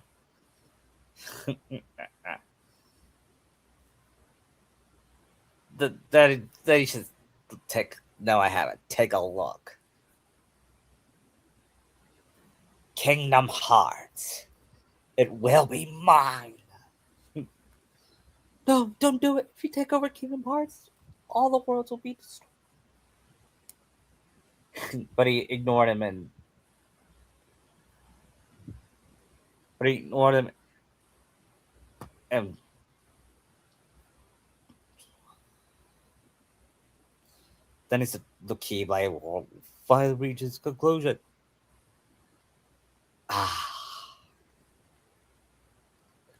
That you should take. No, I haven't. Take a look. Kingdom Hearts. It will be mine. No, don't do it. If you take over Kingdom Hearts, all the worlds will be destroyed. But he ignored him and then he said the Keyblade will finally reach its conclusion. Ah,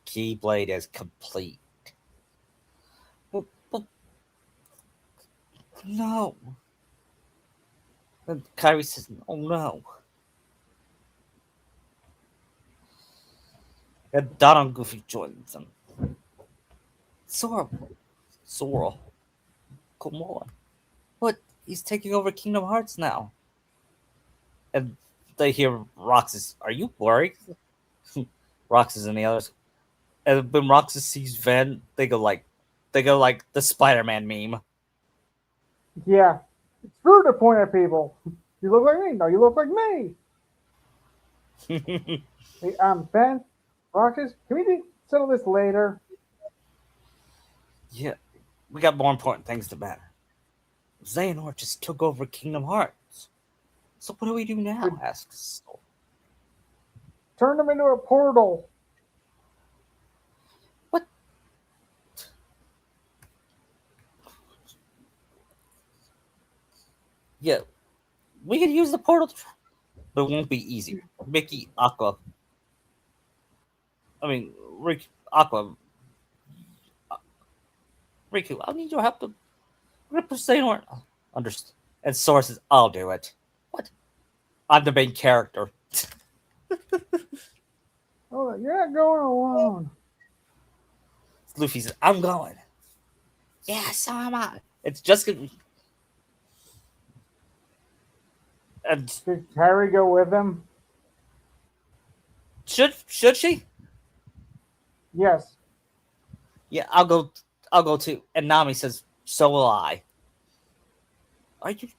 Keyblade is complete. But no. And Kyrie says, oh no. And Donald Goofy joins them. Sora, come on. What? He's taking over Kingdom Hearts now. And they hear Roxas, are you worried? Roxas and the others. And when Roxas sees Ven, they go like the Spider-Man meme. Yeah, it's rude to point at people. You look like me. No, you look like me. Hey, Ben, Roxas, can we settle this later? Yeah, we got more important things to matter. Xehanort just took over Kingdom Hearts. So what do we do now? Asks Soul. Turn them into a portal. What? Yeah, we could use the portal, but it won't be easy. Mickey, Aqua. I mean, Aqua. Riku, I'll need your help to rip Xehanort. Understand? And Sora says, I'll do it. What? I'm the main character. Oh, you're not going alone. Luffy says, I'm going. Yeah, so am I. It's just gonna be. And Should Kyrie go with him? should she? Yes. Yeah, I'll go too. And Nami says, so will I. Are you?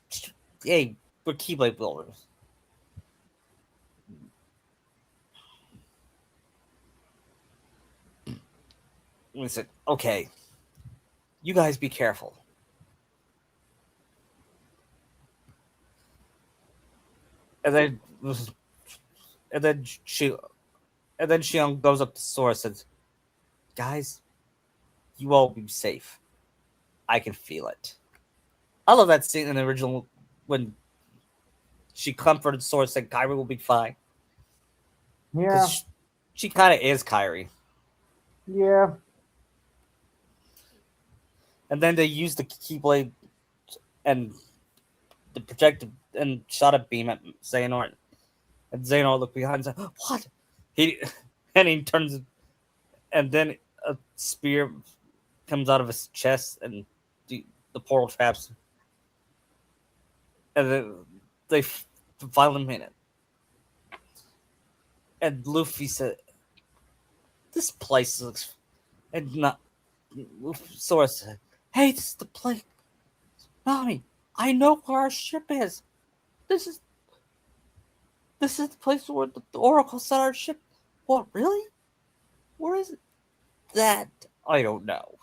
Hey, we're Keyblade builders. We said, okay, you guys be careful. And then, and then she, and then Shion goes up to Sora and says, guys, you all be safe. I can feel it. I love that scene in the original when she comforted Sora, said Kyrie will be fine. Yeah. Because she kind of is Kyrie. Yeah. And then they used the Keyblade and the projected and shot a beam at Xehanort. And Xehanort looked behind and said, what? He turns, and then a spear comes out of his chest and the portal traps. And then they finally made it. And Luffy said, this place looks. And not. Sora said, hey, this is the place. Nami, I know where our ship is. This is the place where the Oracle set our ship. What, really? Where is it? That I don't know.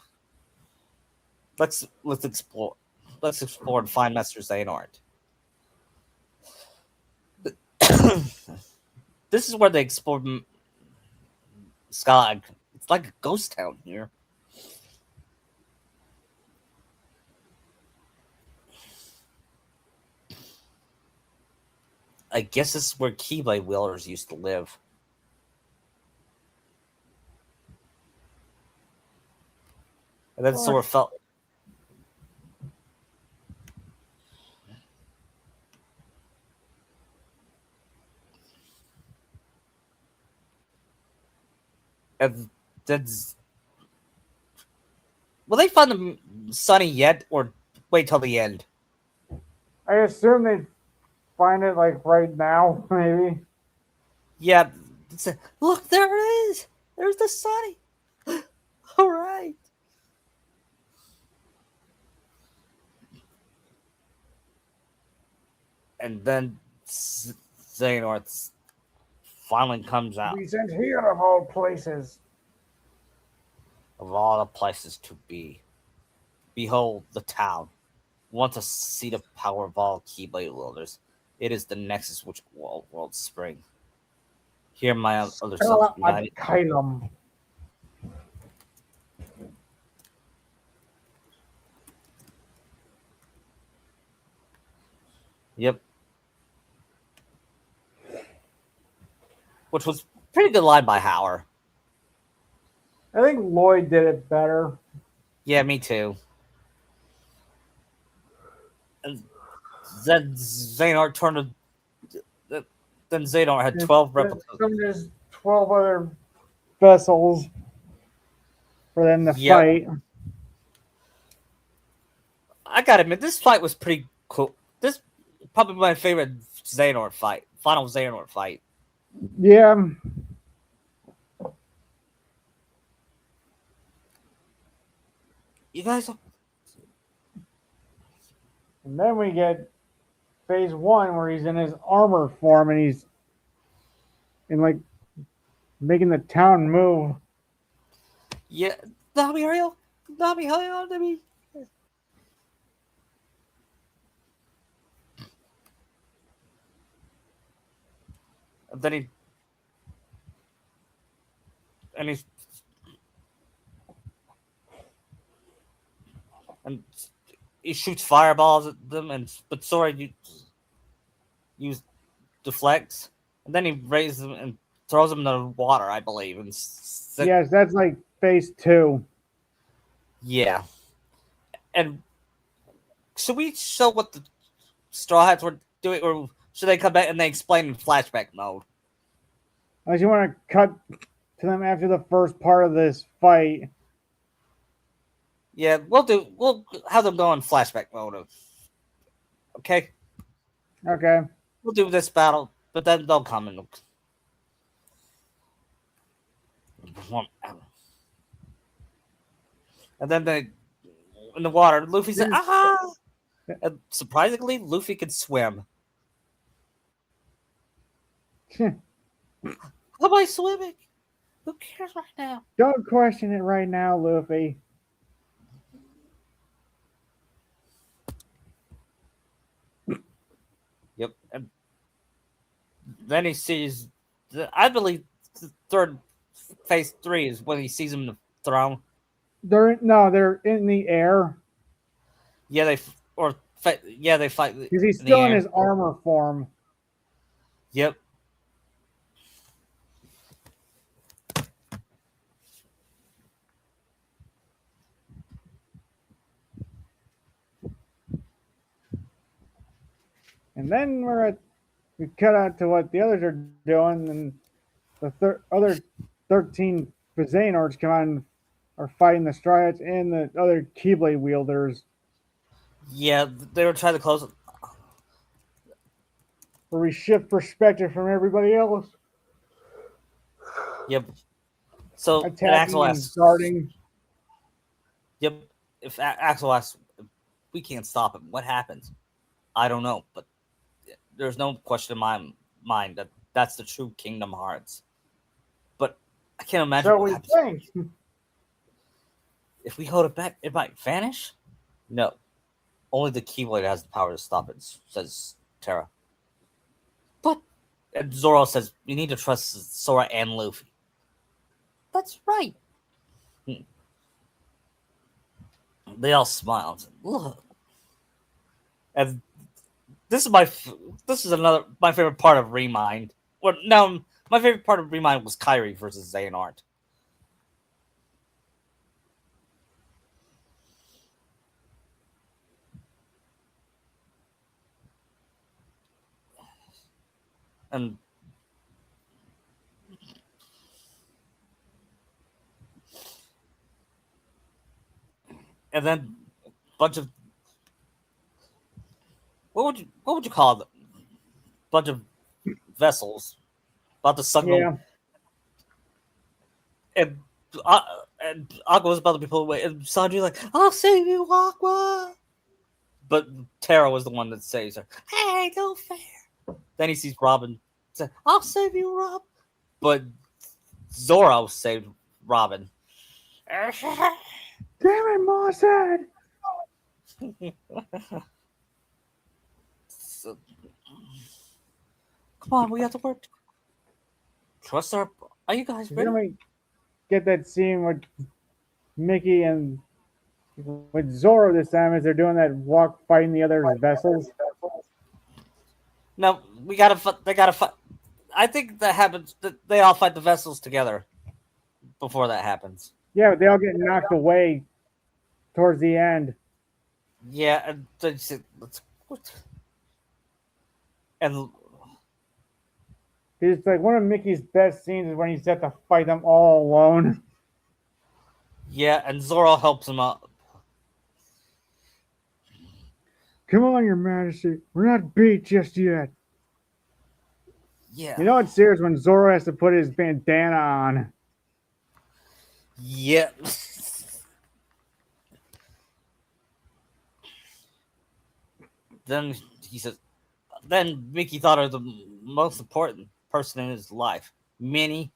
Let's explore. Let's explore and find Master Xehanort. This is where they explored Skog. It's like a ghost town here. I guess this is where Keyblade wielders used to live. And then Sora felt. And then. Will they find the Sunny yet, or wait till the end? I assume they'd find it like right now, maybe. Yeah, look, there it is. There's the Sunny. All right. And then Xehanort finally comes out We sent here of all places. of all the places to be. Behold the town. Want to see the power of all Keyblade wielders. It is the nexus which all worlds spring. Here my other self Scala ad united. Kylum. Yep. Which was pretty good line by Hauer. I think Lloyd did it better. Yeah, me too. And then Xehanort turned to, then Xehanort had 12 replicas. Some just 12 other vessels for them to Yep. fight. I gotta admit, this fight was pretty cool. This probably my favorite Xehanort fight. Final Xehanort fight. Yeah. You guys, And then we get phase one where he's in his armor form and he's in like making the town move. yeah, Nami, hurry up, Nami, hurry up, Nami. And then and he's and he shoots fireballs at them, and but Sora use deflects, and then he raises them and throws them in the water, I believe, and Yes, that's like phase two. yeah. And should we show what the Straw Hats were doing, or should they come back and they explain in flashback mode? Unless you want to cut to them after the first part of this fight. Yeah, we'll have them go in flashback mode. Okay, Okay. we'll do this battle, but then they'll come and then they in the water. Luffy said, "Ah!" And surprisingly, Luffy can swim. How am I swimming? Who cares right now? Don't question it right now, Luffy. Yep. And then he sees, I believe, the third phase 3 is when he sees him in the throne. They're in the air Yeah, they fight because he's in the still in air. his armor form. Yep. And then we cut out to what the others are doing, and the other 13 Xehanorts come on are fighting the Straw and the other Keyblade wielders. Yeah, they were trying to close it. Where we shift perspective from everybody else. Yep. So Attacking Axel and asks, guarding. "Yep, if Axel asks, we can't stop him. What happens? I don't know, but there's no question in my mind that that's the true Kingdom Hearts. But I can't imagine So what we happens think. if we hold it back. It might vanish. No, only the Keyblade has the power to stop it," says Terra. But and Zoro says we need to trust Sora and Luffy. That's right. They all smiled. Look, and this is another my favorite part of Remind. Well, no, my favorite part of Remind was Kyrie versus Xehanort. And then a bunch of what would you call them? Bunch of vessels, about to suck him, Yeah. and, uh, and Aqua was about to be pulled away, and Sanji like, "I'll save you, Aqua." But Tara was the one that saves her. Hey, no fair. Then he sees Robin. Say, I'll save you, Rob. But Zoro saved Robin. Damn it, Mossad! So, come on, we have to work. Trust our. Are you guys ready? Then we get that scene with Mickey and with Zoro this time as they're doing that walk fighting the other vessels. No, we gotta. They gotta fight. I think that happens. They all fight the vessels together before that happens. Yeah, but they all get knocked away towards the end. Yeah, and let's. And It's like one of Mickey's best scenes is when he's had to fight them all alone. yeah, and Zoro helps him up. Come on, Your Majesty. We're not beat just yet. Yeah. You know it's serious when Zoro has to put his bandana on. Yeah. Then he says. Then Mickey thought of the most important person in his life, Minnie.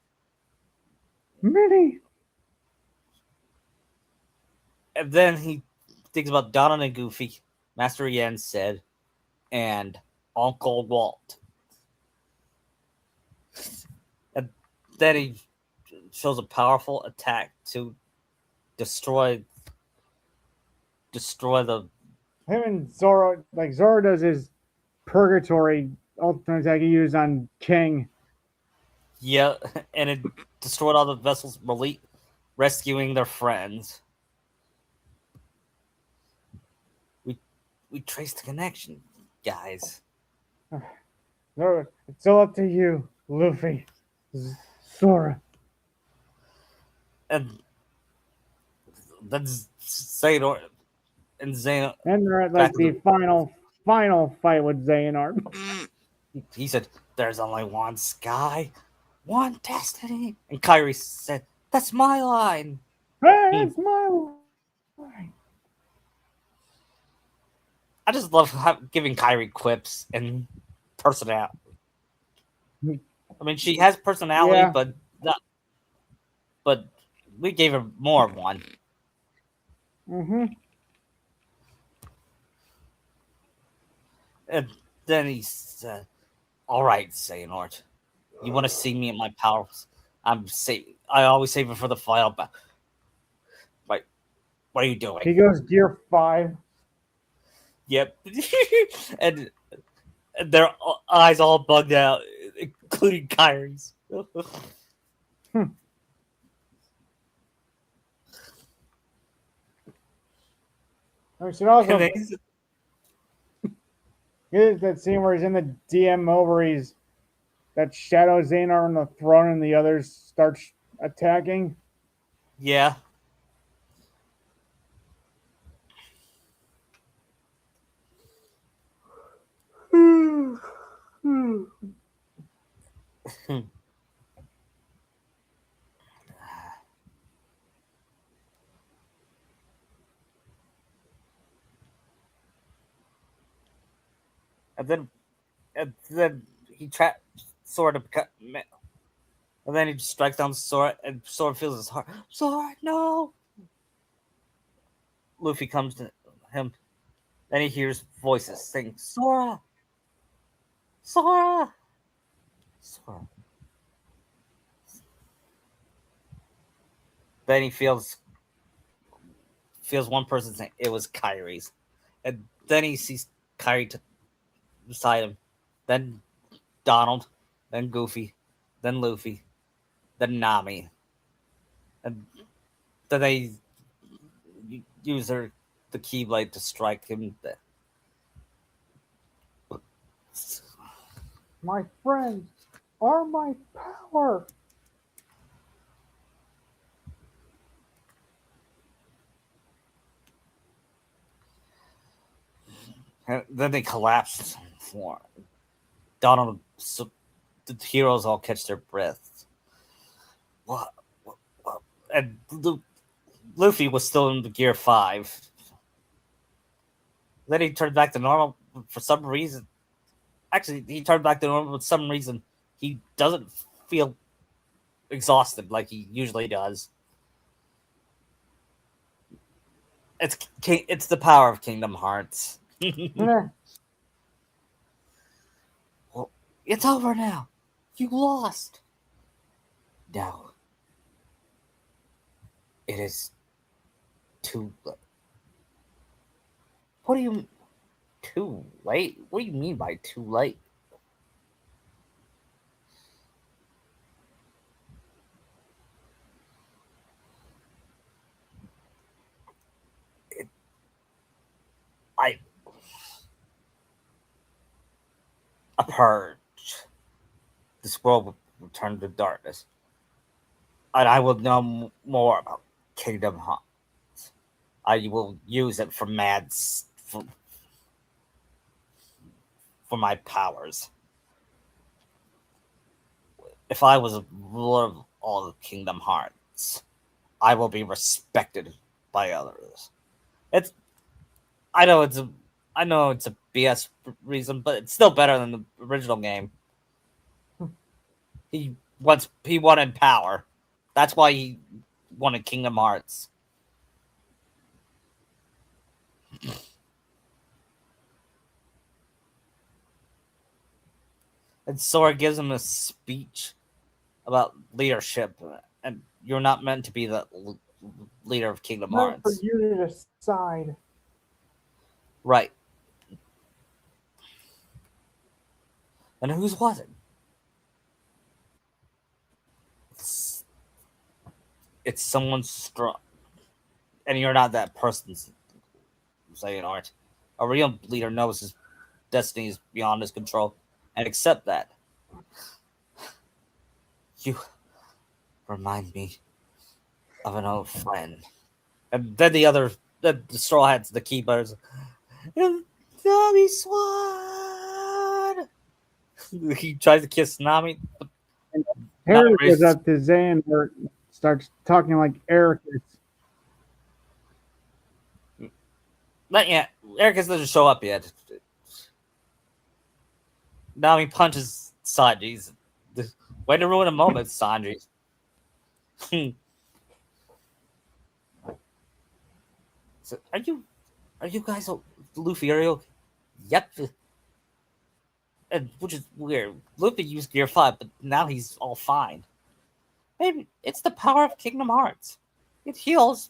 Minnie. And then he thinks about Donald and Goofy, Master Yen said, and Uncle Walt. And then he shows a powerful attack to destroy the Him and Zoro, like Zoro does his purgatory ultimate attack he used on King. yeah, and it destroyed all the vessels, rescuing their friends. We traced the connection, guys. Zoro, it's all up to you, Luffy. Zoro. And then Xehanort and Xehanort. And they're at Back like to the final fight with Xehanort. He said, "There's only one sky, one destiny." And Kyrie said, "That's my line." Hey, Hmm. it's my I just love giving Kyrie quips and personality. I mean, she has personality, Yeah. but we gave her more of one. Mm-hmm. And then he said, "All right, Xehanort, you want to see me at my powers? I always save it for the final. Wait, what are you doing?" He goes Gear 5. Yep. and their eyes all bugged out, including Kyrie's. We should also And get that scene where he's in the DMO where he's that Shadow Xehanort on the throne and the others start attacking. yeah. and then he traps Sora to become. And then he strikes down Sora, and Sora feels his heart. Sora, no! Luffy comes to him. Then he hears voices saying, Sora! Sora! Sora. Then he feels one person saying it was Kyrie's. And then he sees Kyrie beside him. Then Donald. Then Goofy. Then Luffy. Then Nami. And then they use the Keyblade to strike him. My friends are my power. And then they collapsed. Donald the heroes all catch their breath. What? And Luffy was still in the Gear 5. Then he turned back to normal for some reason. Actually, he turned back to normal for some reason. He doesn't feel exhausted like he usually does. It's the power of Kingdom Hearts. Nah. Well, it's over now. You lost. No. It is too late. What do you too late? What do you mean by too late? I a purge. This world will return to darkness, and I will know more about Kingdom Hearts. I will use it for for my powers. If I was a ruler of all the Kingdom Hearts, I will be respected by others. It's I know it's a I know it's a BS reason, but it's still better than the original game. He wanted power. That's why he wanted Kingdom Hearts. And Sora gives him a speech about leadership, and you're not meant to be the leader of Kingdom Not for Hearts, you to decide. right? And whose was it? It's someone strong, and you're not that person's saying art. A real leader knows his destiny is beyond his control, and accept that. You remind me of an old friend. And then the Straw Hats, the Keepers. Nami Swan! He tries to kiss Nami. Harry Nami goes up to Xehanort, starts talking like Ericus. not yet. Ericus doesn't show up yet. Nami punches Sanji. Way to ruin a moment, Sanji. So, are you guys Luffy? Are you okay? Yep. And which is weird. Luffy used Gear 5, but now he's all fine. Maybe it's the power of Kingdom Hearts. It heals.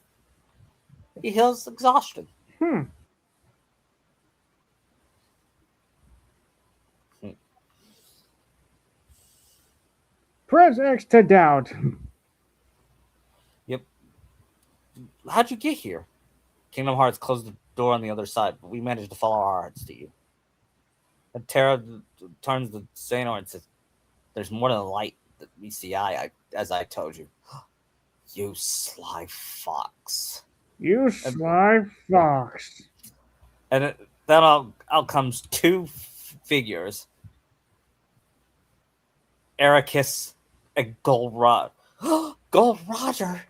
It heals exhaustion. Hmm. Press X to doubt. Yep. How'd you get here? Kingdom Hearts closed the door on the other side, but we managed to follow our hearts to you. And Terra turns to Xehanort and says, "There's more than the light that meets the eye, as I told you. You sly fox." You sly fox. And then out comes two figures, Ericus and Gold Rod. Gold Roger!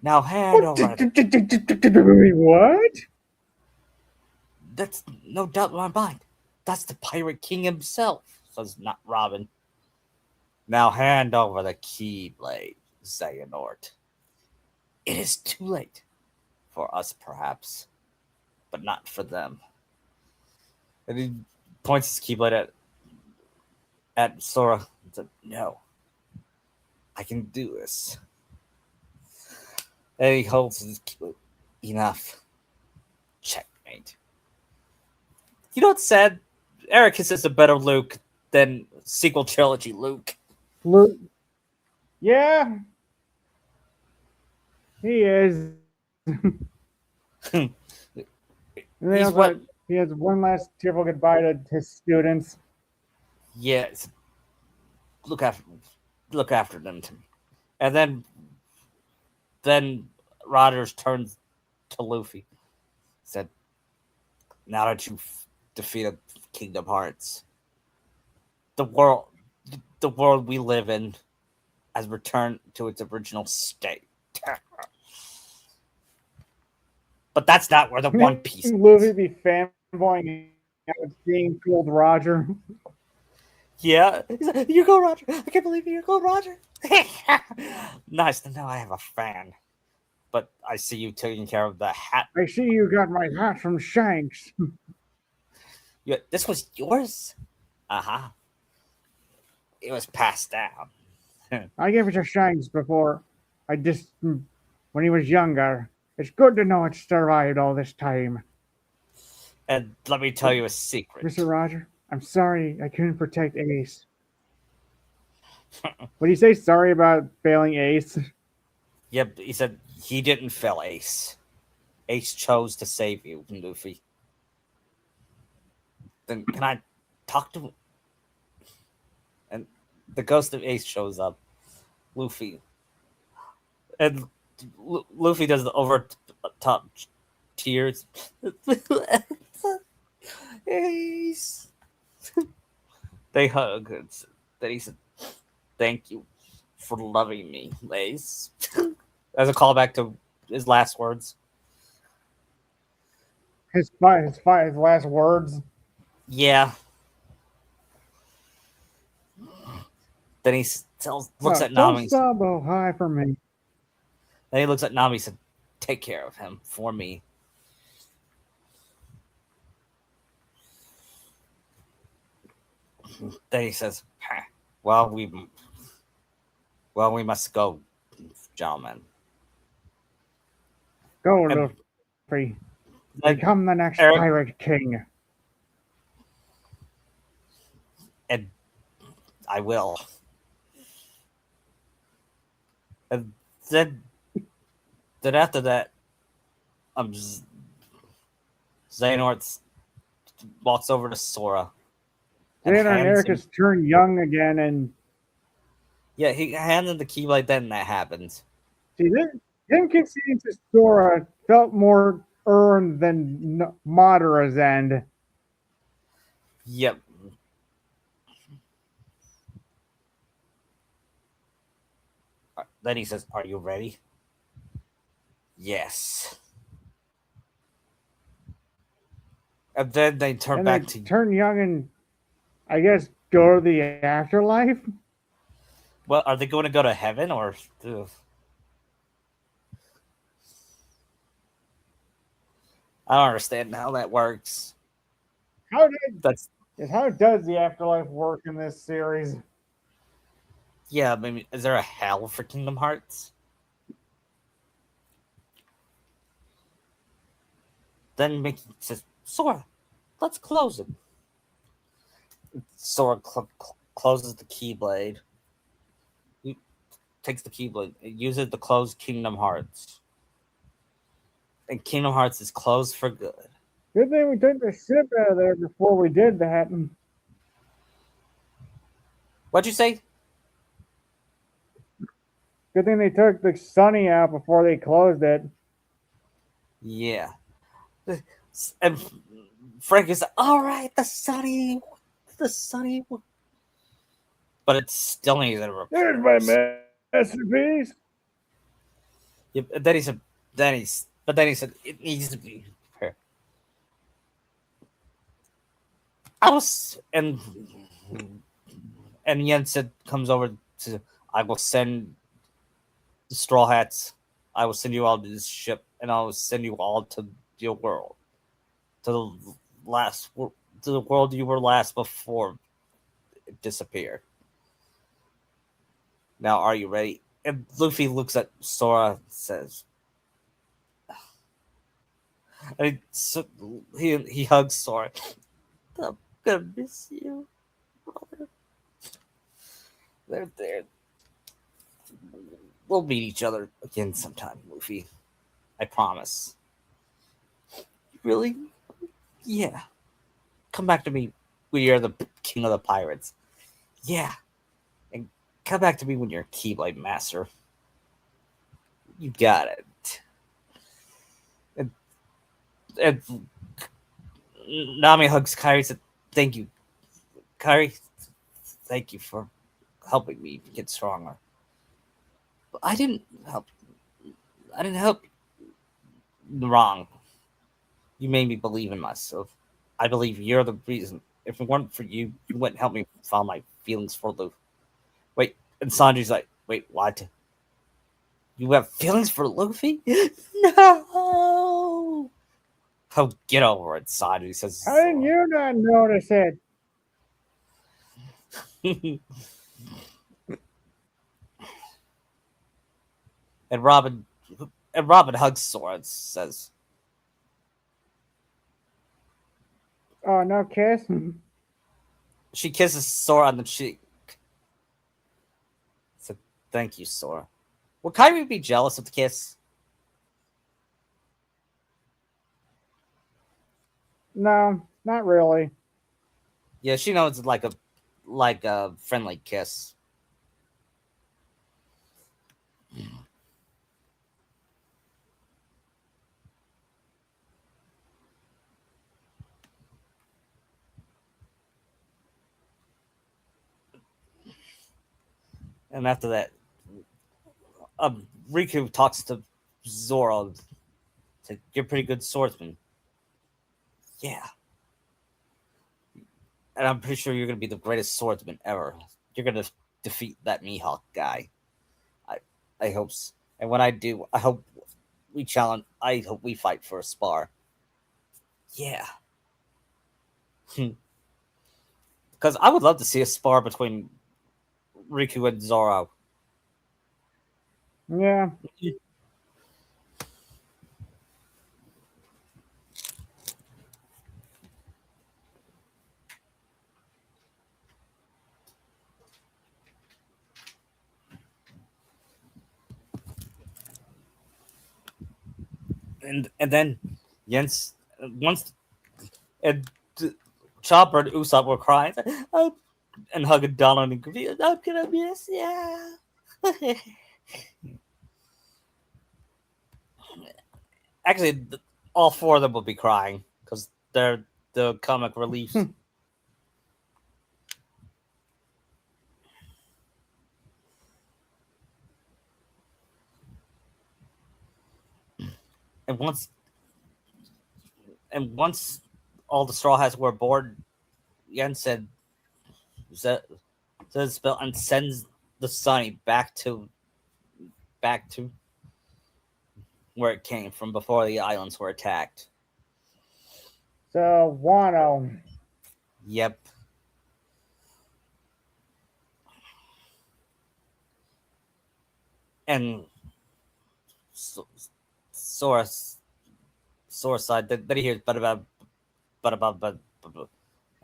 Now hand over. What? That's no doubt in my mind. That's the Pirate King himself, says not Robin. Now hand over the Keyblade, Xehanort. It is too late. For us, perhaps, but not for them. And he points his Keyblade at Sora and said, "No, I can do this." And he holds his Keyblade. Enough. Checkmate. You know what's sad? Ericus is a better Luke than sequel trilogy Luke. Luke. Yeah. He is. He's what? He has one last tearful goodbye to his students. Yes. Look after them to me. And then Rogers turns to Luffy. Said, "Now that you've defeated Kingdom Hearts, the world, the world we live in, has returned to its original state. But that's not where the You One think Piece Luffy is. be fanboying out being called Roger? Yeah, he's like, you go, Roger. I can't believe you go, Roger. Nice to know I have a fan. But I see you taking care of the hat. I see you got my hat from Shanks. Yeah, this was yours. Uh huh. It was passed down. I gave it to Shanks before. I just when he was younger. It's good to know it survived all this time. And let me tell But you a secret. Mr. Roger, I'm sorry I couldn't protect Ace. What do you say sorry about failing Ace? Yep, he said he didn't fail Ace. Ace chose to save you, Luffy. Then can I talk to him? And the ghost of Ace shows up. Luffy. And Luffy does the over top tears. Ace. They hug. Then he said, "Thank you for loving me, Ace." As a callback to his last words. His last words. Yeah. Then he looks Oh, at don't Nami. stop oh hi for me. Then he looks at Nami and said, "Take care of him for me." Then he says, "Well, we must go, gentlemen." Go, And Luffy. then Become the next Eric pirate king. and I will. And then after that, um, Xehanort walks over to Sora and Xander and hands Eric him. has turned young again, and Yeah, he hands him the Keyblade. Then that happens. see, him conceding to Sora felt more earned than Madara's end. Yep. Then he says, "Are you ready?" Yes. And then they turn And they back to. turn young and, I guess, go to the afterlife. Well, are they going to go to heaven or? Ugh. I don't understand how that works. How did That's how does the afterlife work in this series? yeah. Maybe is there a hell for Kingdom Hearts? Then Mickey says, "Sora, let's close it." Sora closes the Keyblade. He takes the Keyblade. It uses to close Kingdom Hearts, and Kingdom Hearts is closed for good. Good thing we took the ship out of there before we did that. What'd you say? Good thing they took the Sunny out before they closed it. Yeah. And Frank is all right. The sunny, but it still needs a There's repair. my masterpiece. Yeah, then he said, but then he said it needs to be repaired. I was and Jensen comes over to. I will send the Straw Hats. I will send you all to this ship, and I will send you all to your world, to the last, to the world you were last before it disappeared. Now, are you ready? And Luffy looks at Sora and says, and he hugs Sora. I'm gonna miss you, brother. They're there. We'll meet each other again sometime, Luffy. I promise. Really? Yeah. Come back to me when you're the king of the pirates. Yeah. And come back to me when you're Keyblade Master. You got it. And, and Nami hugs Kairi and said, "Thank you, Kairi. thank you for helping me get stronger. But I didn't help. I didn't help. Wrong. You made me believe in myself. I believe you're the reason. If it weren't for you, you wouldn't help me find my feelings for Luffy. Wait, and Sanji's like, wait, what? You have feelings for Luffy? No! Oh, get over it, Sanji, How says did you not notice it? Zoro. and Robin and Robin hugs Sora and says, Oh, no kiss? she kisses Sora on the cheek. Said, thank you, Sora. Would Kyrie be jealous of the kiss? No, not really. Yeah, she knows it's like a friendly kiss. And after that, Riku talks to Zoro. Said, you're a pretty good swordsman. Yeah. And I'm pretty sure you're going to be the greatest swordsman ever. You're going to defeat that Mihawk guy. I I hope so. And when I do, I hope we challenge. I hope we fight for a spar. Yeah. Because I would love to see a spar between Riku and Zoro. Yeah. And then Jens once and Chopper and Usopp were crying. Oh, and hugging Donald and Goofy. I'm gonna miss yeah. Actually, all four of them will be crying because they're the comic relief. and once once all the Straw Hats were aboard, Yen said the spell and sends the Sunny back to where it came from before the islands were attacked. So, Wano. Yep. And so, Source side that he hears but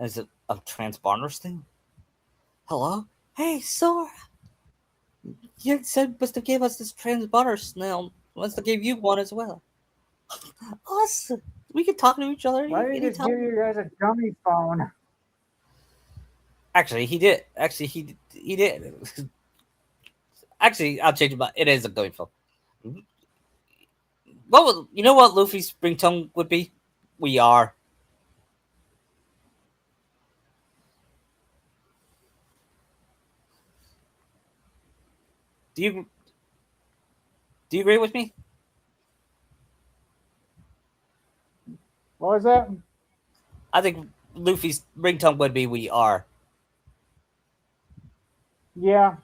is it a transponders thing? Hello? Hey, Sora! You said must have gave us this transponder snail. Must have gave you one as well. Awesome. We can talk to each other Why did he just give anytime. you guys a dummy phone? Actually, he did. Actually, he did. Actually, I'll change it. It is a going film. What would you know? What Luffy's ringtone would be? We are. Do you agree with me? What was that? I think Luffy's ringtone would be "We are." Yeah.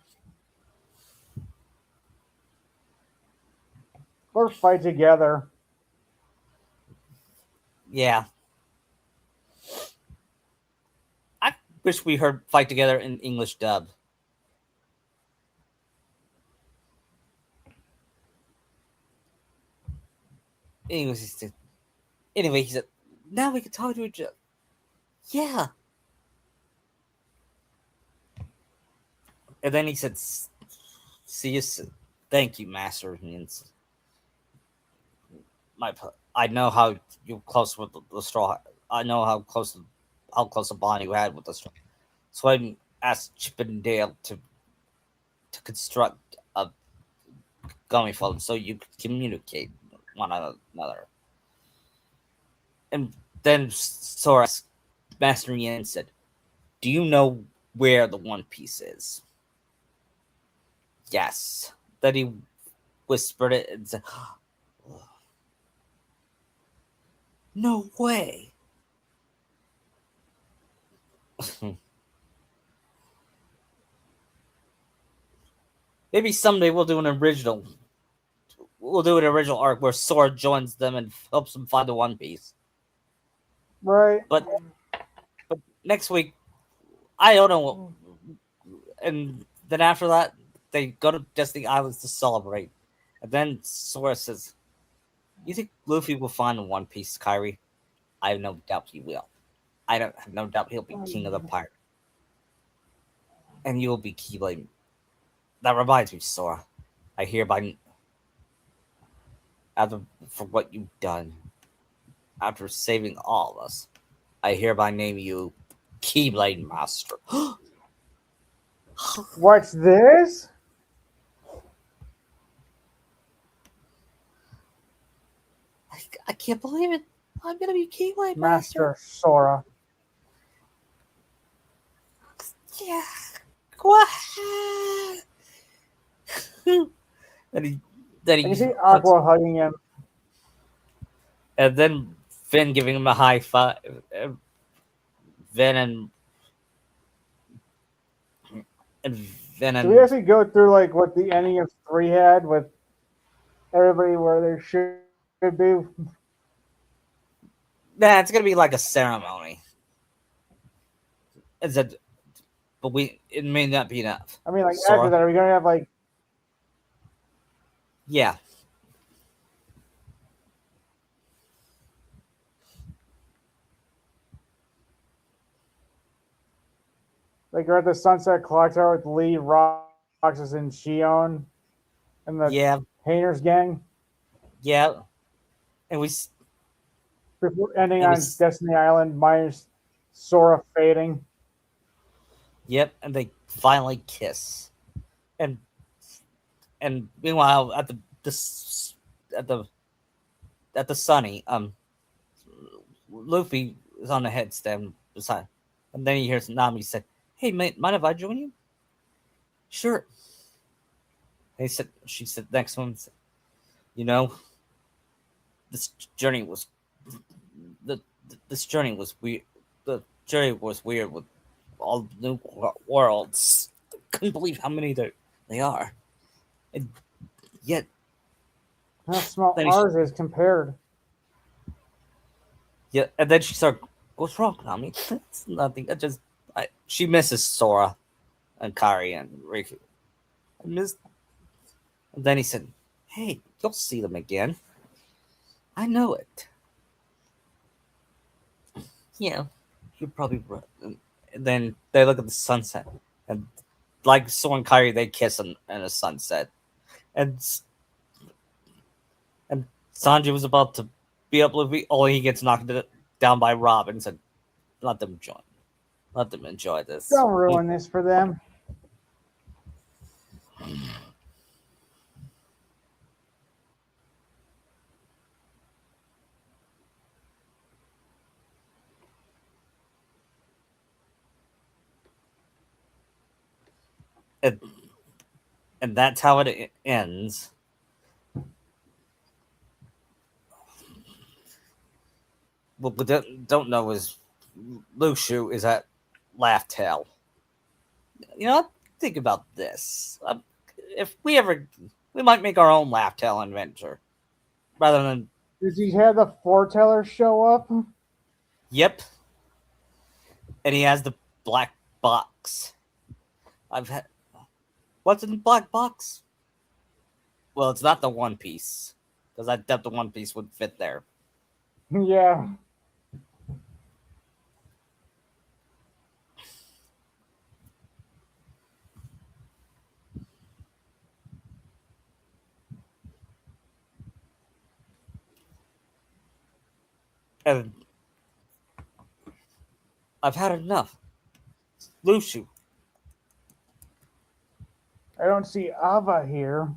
Or fight together. Yeah. I wish we heard "Fight Together" in English dub. Anyway, he said, "Now we can talk to each other." Yeah. And then he said, "See you soon. Thank you, Master." Means I know how you close with the straw. I know how close a bond you had with the straw. So I asked Chip and Dale to construct a gummy phone so you could communicate one another. And then Sora asked Master Yin said, "Do you know where the One Piece is. Yes. Then he whispered it and said, "No way." Maybe someday we'll do an original. We'll do an original arc where Sora joins them and helps them find the One Piece. Right. But next week, I don't know. And then after that, they go to Destiny Islands to celebrate. And then Sora says, "You think Luffy will find the One Piece, Kyrie? I have no doubt he will. I don't have no doubt he'll be king of the pirate, and you will be Keyblade." That reminds me, Sora. I hereby, after for what you've done, after saving all of us, I hereby name you Keyblade Master. What's this? I can't believe it. I'm gonna be Keyblade Master. Master Sora. Yeah. What? and he, then I can he see hugs, Aqua hugging him. and then Finn giving him a high five. Finn and Finn Do we and actually go through like what the ending of 3 had with everybody where they should be? nah, it's gonna be like a ceremony. It's a, but it may not be enough. I mean, like after Sora, that, are we gonna have yeah, like we're at the Sunset Clock Tower with Lee, Roxas, and Shion and the yeah, Painters Gang yeah, and before ending and we, on Destiny Island minus Sora fading. yep, and they finally kiss, and meanwhile at the at the at the Sunny, Luffy is on the headstand beside, and then he hears Nami say, "Hey, mate, mind if I join you?" Sure. She said next one, you know, this journey was the this journey was weird. The journey was weird with all the new worlds. Couldn't believe how many they are, and yet How small then ours is compared. yeah, and then she started. What's wrong, Nami? It's nothing. She misses Sora and Kari and Riku. I miss. And then he said, "Hey, you'll see them again. I know it." Yeah, you're probably right. And then they look at the sunset, and like Sora and Kyrie, they kiss in a sunset. And and Sanji was about to beat up Luffy, only he gets knocked down by Rob and said, "Let them join. Let them enjoy this." Don't ruin this for them. and, and that's how it ends. What we don't know is Lushu is at Laugh Tale. You know, think about this. If we ever, we might make our own Laugh Tale adventure rather than. Does he have the foreteller show up? Yep, and he has the black box. I've had. What's in the black box? Well, it's not the One Piece because I doubt the One Piece would fit there. Yeah. And I've had enough. Lushu, I don't see Ava here.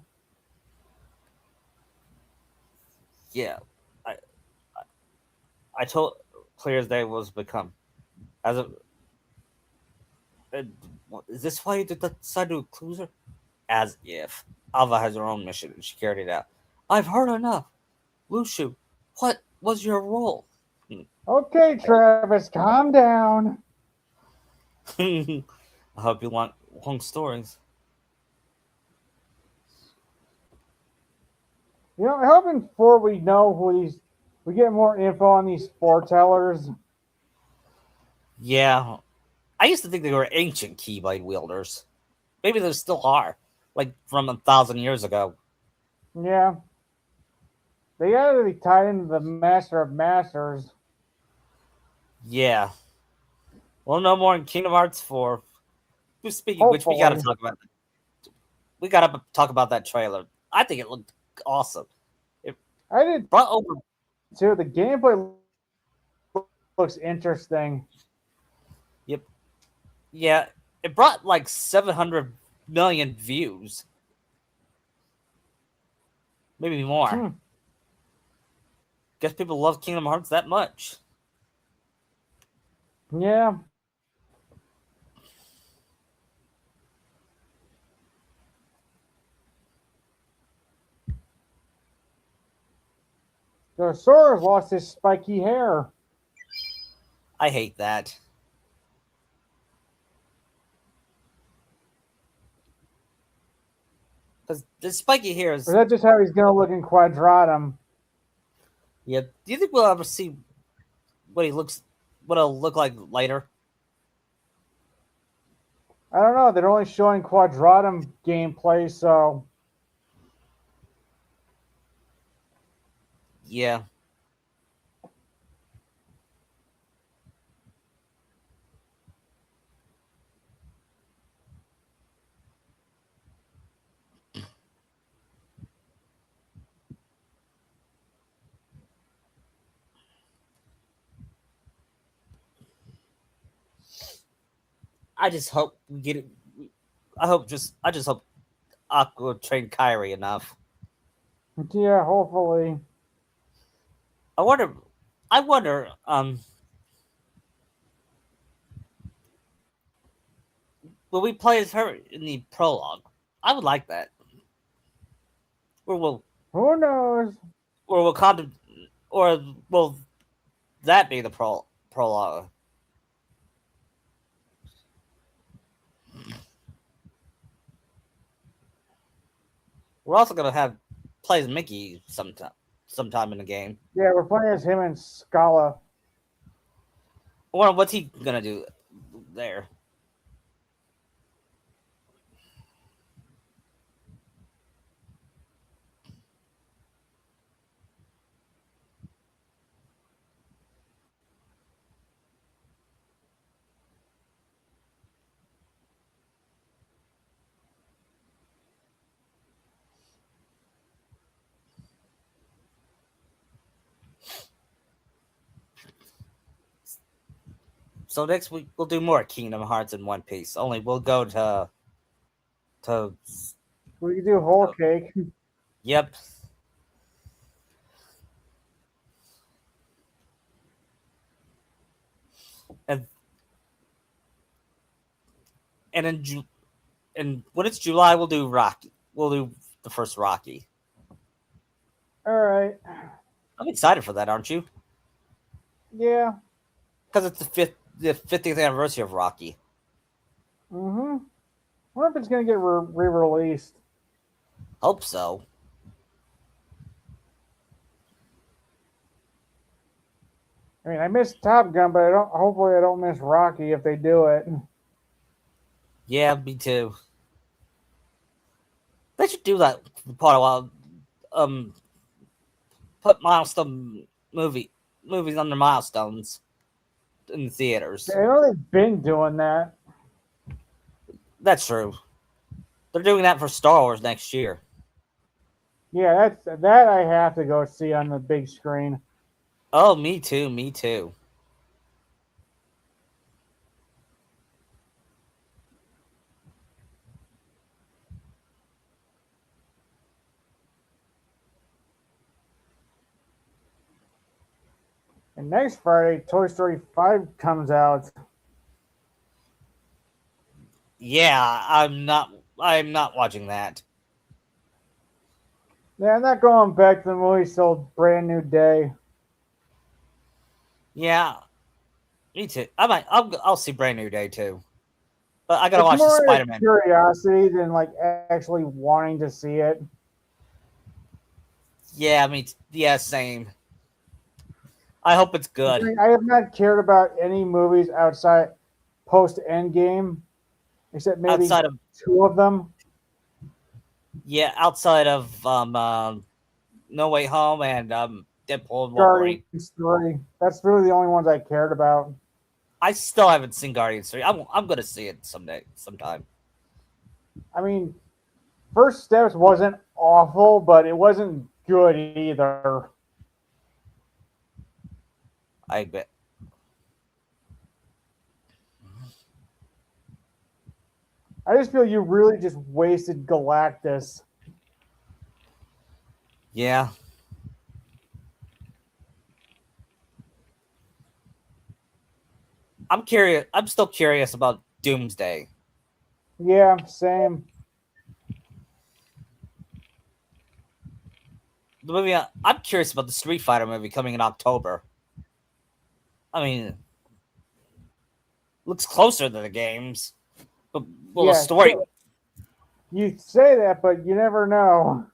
yeah, I I told clear as day was become as a And is this why you decided to include her? As if. Alva has her own mission and she carried it out. I've heard enough. Lushu, what was your role? Okay, Travis, calm down. I hope you want long stories. You know, I'm hoping before we know we get more info on these foretellers. Yeah, I used to think they were ancient Keyblade wielders. Maybe they still are, like from 1,000 years ago. Yeah, they gotta be tied into the Master of Masters. Yeah. We'll know more in Kingdom Hearts 4. Speaking of which, Hopefully. we gotta talk about that trailer. I think it looked awesome. It I did brought over too. The gameplay looks interesting. yep, yeah, it brought like 700 million views, maybe more. Hmm. Guess people love Kingdom Hearts that much. Yeah. The Sora's lost his spiky hair. I hate that because the spiky hair Or is is. that just how he's gonna look in Quadratum? Yeah, do you think we'll ever see what he looks, what it'll look like later? I don't know. They're only showing Quadratum gameplay, so Yeah, I just hope we get it. I just hope Aqua trained Kyrie enough. yeah, hopefully. I wonder. I wonder. Will we play as her in the prologue? I would like that. Or will Who knows? or will Condom or will that be the prologue? We're also gonna have plays Mickey sometime in the game. Yeah, we're playing as him and Scala. I wonder what's he gonna do there. So next week we'll do more Kingdom Hearts and One Piece. Only we'll go to We could do whole cake. yep. And and in and when it's July we'll do Rocky. We'll do the first Rocky. All right. I'm excited for that, aren't you? Yeah. Because it's the 50th anniversary of Rocky. Mm-hmm. Wonder if it's gonna get re-released. Hope so. I mean, I miss Top Gun, but I don't. Hopefully, I don't miss Rocky if they do it. Yeah, me too. They should do that part a while. Um, put milestone movies under milestones in the theaters. I know they've been doing that. That's true. They're doing that for Star Wars next year. Yeah, that I have to go see on the big screen. Oh, me too. Me too. And next Friday, Toy Story 5 comes out. Yeah, I'm not. I'm not watching that. Yeah, I'm not going back to the movie till Brand New Day. Yeah, me too. I might. I'll see Brand New Day too. But I gotta It's watch the more out Spider of Man. curiosity than like actually wanting to see it. Yeah, yeah, same. I hope it's good. I have not cared about any movies outside post Endgame, except maybe Outside of two of them. yeah, outside of No Way Home and Deadpool and Wolverine. Guardians 3. That's really the only ones I cared about. I still haven't seen Guardians 3. I'm gonna see it sometime. I mean, First Steps wasn't awful, but it wasn't good either. I bet. I just feel you really just wasted Galactus. Yeah, I'm curious. I'm still curious about Doomsday. Yeah, same. The movie. I'm curious about the Street Fighter movie coming in October. I mean, looks closer to the games, but will the Yeah, story? you say that, but you never know.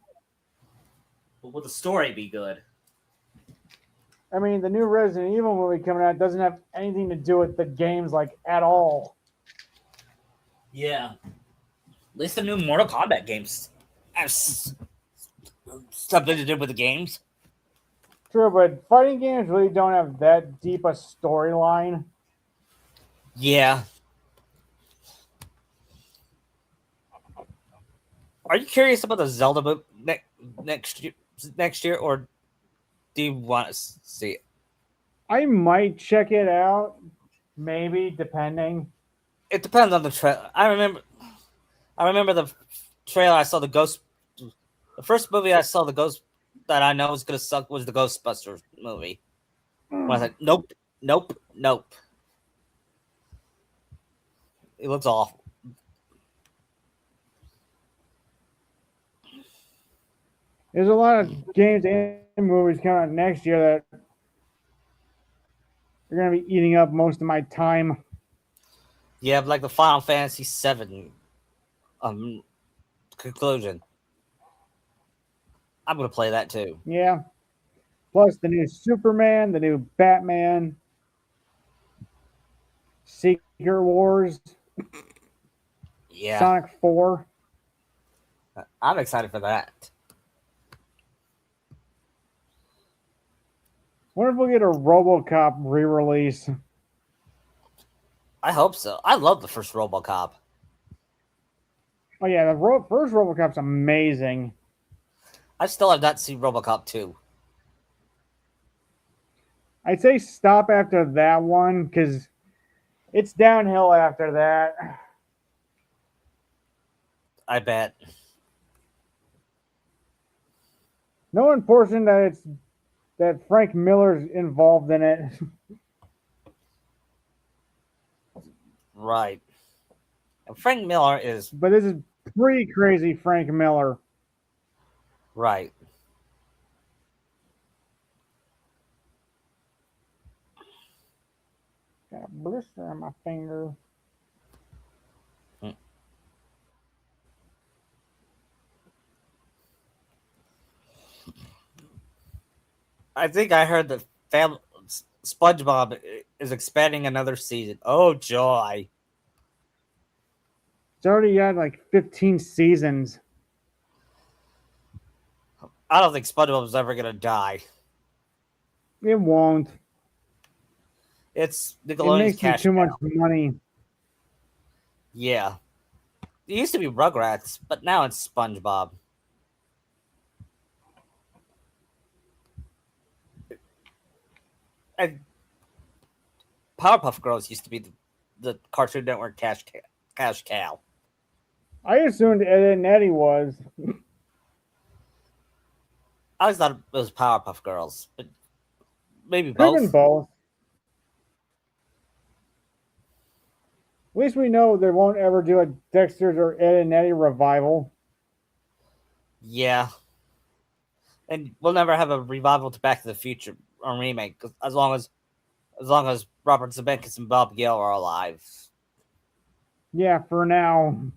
Will the story be good? I mean, the new Resident Evil movie coming out doesn't have anything to do with the games like at all. Yeah. At least the new Mortal Kombat games have something to do with the games. True, but fighting games really don't have that deep a storyline. Yeah. Are you curious about the Zelda book next year? Next year, or do you want to see it? I might check it out, maybe depending. It depends on the trailer. I remember the trailer. I saw the Ghost. The first movie I saw the Ghost that I know was gonna suck was the Ghostbusters movie. When I was like, nope, nope, nope. It looks awful. There's a lot of games and movies coming out next year that are going to be eating up most of my time. Yeah, like the Final Fantasy VII um conclusion. I'm gonna play that too. Yeah. Plus the new Superman, the new Batman, Secret Wars, Yeah, Sonic 4. I'm excited for that. What if we get a Robocop re release? I hope so. I love the first RoboCop. Oh, yeah, the first Robocop's amazing. I still have not seen RoboCop 2. I'd say stop after that one because it's downhill after that. I bet. No unfortunate that it's that Frank Miller's involved in it. Right. And Frank Miller is But this is pretty crazy Frank Miller. right. Got a blister on my finger. I think I heard that SpongeBob is expanding another season. Oh joy! It's already got like 15 seasons. I don't think SpongeBob's ever gonna die. It won't. It's It Nickelodeon's makes cash too much cow. money. Yeah, it used to be Rugrats, but now it's SpongeBob. And Powerpuff Girls used to be the Cartoon Network cash cow. I assumed Ed and Eddie was. I always thought it was Powerpuff Girls, but maybe Could have been both. both. At least we know they won't ever do a Dexter's or Ed and Eddie revival. Yeah, and we'll never have a revival to Back to the Future or remake as long as Robert Zemeckis and Bob Gale are alive. Yeah, for now.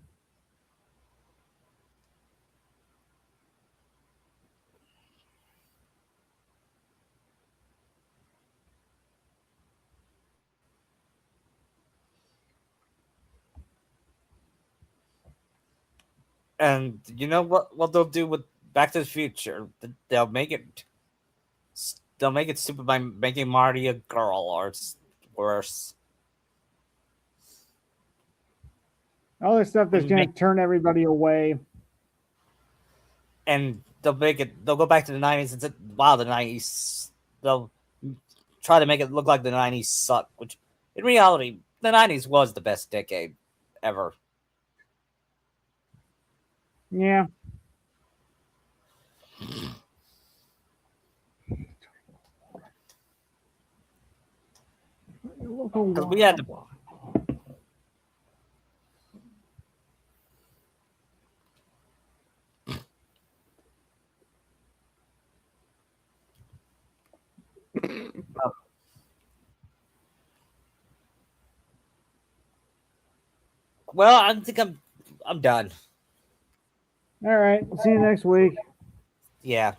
And you know what they'll do with Back to the Future? They'll make it stupid by making Marty a girl or worse. All this stuff that's And going to turn everybody away. they'll go back to the 90s and say, wow, the 90s, they'll try to make it look like the 90s suck, which in reality the 90s was the best decade ever. Yeah. Because we had to, well, I think I'm done. All right. See you next week. Yeah.